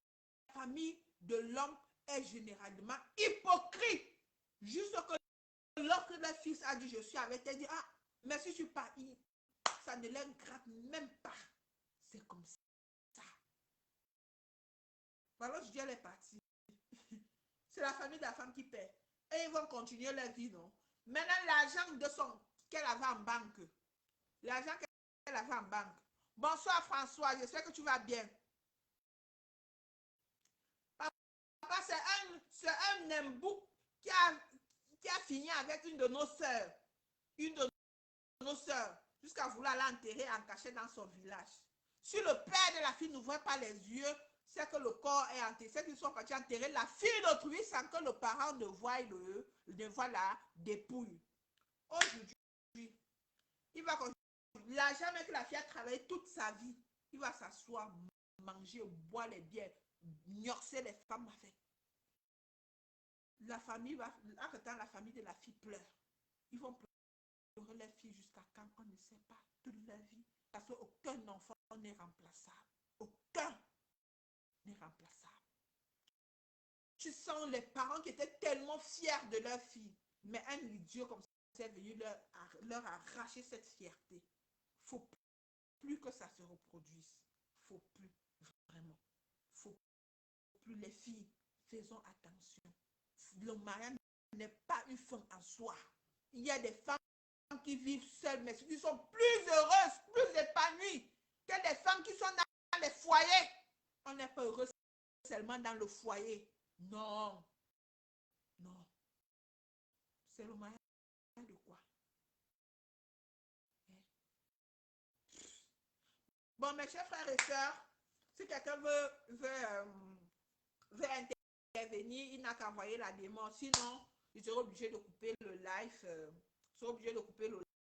famille de l'homme est généralement hypocrite. Juste que lorsque le fils a dit, je suis avec elle, dit, ah, mais si je suis pas, ça ne les gratte même pas. C'est comme ça. Voilà, je dis, elle est partie. C'est la famille de la femme qui paie. Et ils vont continuer leur vie, non? Maintenant, l'argent qu'elle avait en banque. L'argent qu'elle avait en banque. Bonsoir François, j'espère que tu vas bien. Papa, c'est un Nembou qui a fini avec une de nos sœurs. Une de nos sœurs. Jusqu'à vouloir l'enterrer en cachette dans son village. Si le père de la fille n'ouvrait pas les yeux, c'est que le corps est enterré. C'est qu'ils sont partis enterrer la fille d'autrui sans que le parent ne voie la dépouille. Aujourd'hui, il va continuer. L'argent que la fille a travaillé toute sa vie, il va s'asseoir, manger, boire les bières, gnorcer les femmes avec. La famille va, en la famille de la fille pleure. Ils vont pleurer les filles jusqu'à quand on ne sait pas, toute la vie. Parce qu'aucun enfant n'est remplaçable. Aucun n'est remplaçable. Tu sens les parents qui étaient tellement fiers de leur fille, mais un idiot comme ça est venu leur arracher cette fierté. Il ne faut plus que ça se reproduise. Il ne faut plus, vraiment. Il ne faut plus, les filles, faisons attention. Le mariage n'est pas une fin en soi. Il y a des femmes qui vivent seules, mais qui sont plus heureuses, plus épanouies que des femmes qui sont dans les foyers. On n'est pas heureux seulement dans le foyer. Non. Non. C'est le mariage de quoi? Bon, mes chers frères et sœurs, si quelqu'un veut intervenir, il n'a qu'à envoyer la demande. Sinon, il sera obligé de couper le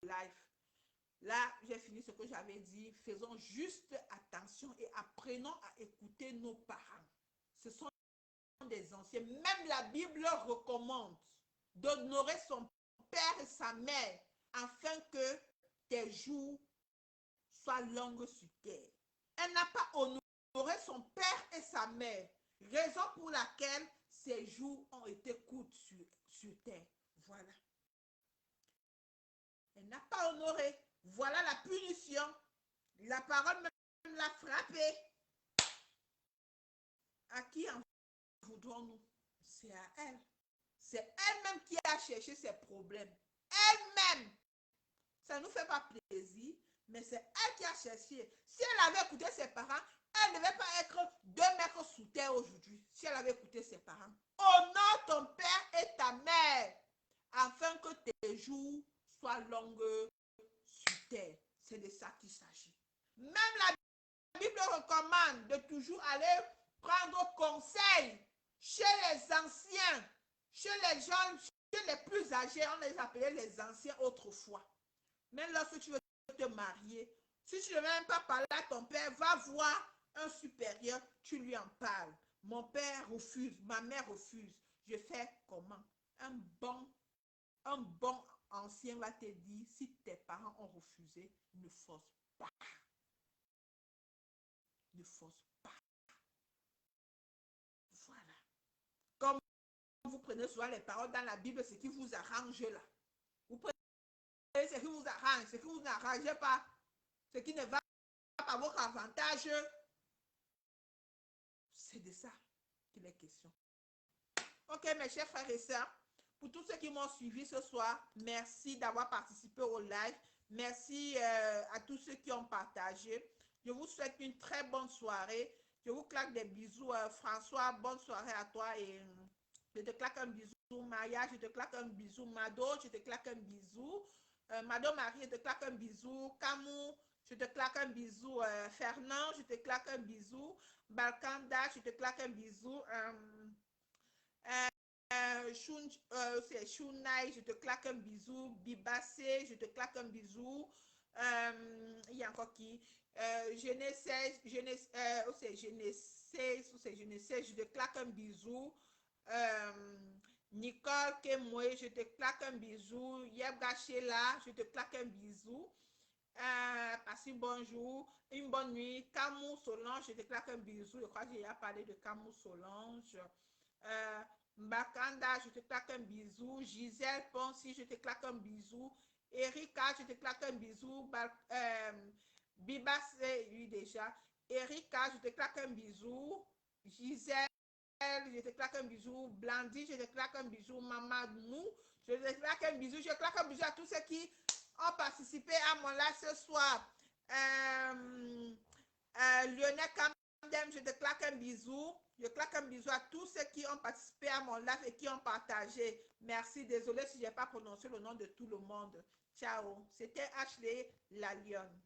live. Là, j'ai fini ce que j'avais dit. Faisons juste attention et apprenons à écouter nos parents. Ce sont des anciens. Même la Bible recommande d'honorer son père et sa mère afin que tes jours soient longs sur terre. Elle n'a pas honoré son père et sa mère, raison pour laquelle ses jours ont été courts sur terre. Voilà. Elle n'a pas honoré. Voilà la punition. La parole même l'a frappée. À qui en voudrons-nous? C'est à elle. C'est elle-même qui a cherché ses problèmes. Elle-même. Ça ne nous fait pas plaisir, mais c'est elle qui a cherché. Si elle avait écouté ses parents, Elle ne devait pas être 2 mètres sous terre aujourd'hui si elle avait écouté ses parents. Honore ton père et ta mère afin que tes jours soient longs sur terre. C'est de ça qu'il s'agit. Même la Bible recommande de toujours aller prendre conseil chez les anciens, chez les gens, chez les plus âgés. On les appelait les anciens autrefois. Même lorsque tu veux te marier, si tu ne veux même pas parler à ton père, va voir un supérieur, tu lui en parles. Mon père refuse, ma mère refuse. Je fais comment? Un bon ancien va te dire, si tes parents ont refusé, ne force pas. Ne force pas. Voilà. Comme vous prenez souvent les paroles dans la Bible, ce qui vous arrange là. Vous prenez ce qui vous arrange, ce qui vous n'arrange pas, ce qui ne va pas à votre avantage. C'est de ça qu'il est question. Ok, mes chers frères et sœurs, pour tous ceux qui m'ont suivi ce soir, merci d'avoir participé au live. Merci à tous ceux qui ont partagé. Je vous souhaite une très bonne soirée. Je vous claque des bisous. François, bonne soirée à toi. Et je te claque un bisou. Maya, je te claque un bisou. Mado, je te claque un bisou. Mado Marie, je te claque un bisou. Camou, je te claque un bisou. Fernand, je te claque un bisou. Balkanda, je te claque un bisou. C'est Shunai, je te claque un bisou. Bibassé, je te claque un bisou. Il y a encore qui? Je ne sais, je te claque un bisou. Nicole Kemoe, je te claque un bisou. Yeb Gachela, je te claque un bisou. Passez bonjour, une bonne nuit. Camou Solange, je te claque un bisou. Je crois que j'ai déjà parlé de Camou Solange. Mbakanda, je te claque un bisou. Gisèle Ponsi, je te claque un bisou. Erika, je te claque un bisou. Biba, c'est lui déjà. Erika, je te claque un bisou. Gisèle, je te claque un bisou. Blandy, je te claque un bisou. Mamadou, je te claque un bisou. Je claque un bisou à tous ceux qui ont participé à mon live ce soir. Lionel Camdem, je te claque un bisou. Je claque un bisou à tous ceux qui ont participé à mon live et qui ont partagé. Merci, désolé si je n'ai pas prononcé le nom de tout le monde. Ciao. C'était Ashley la Lionne.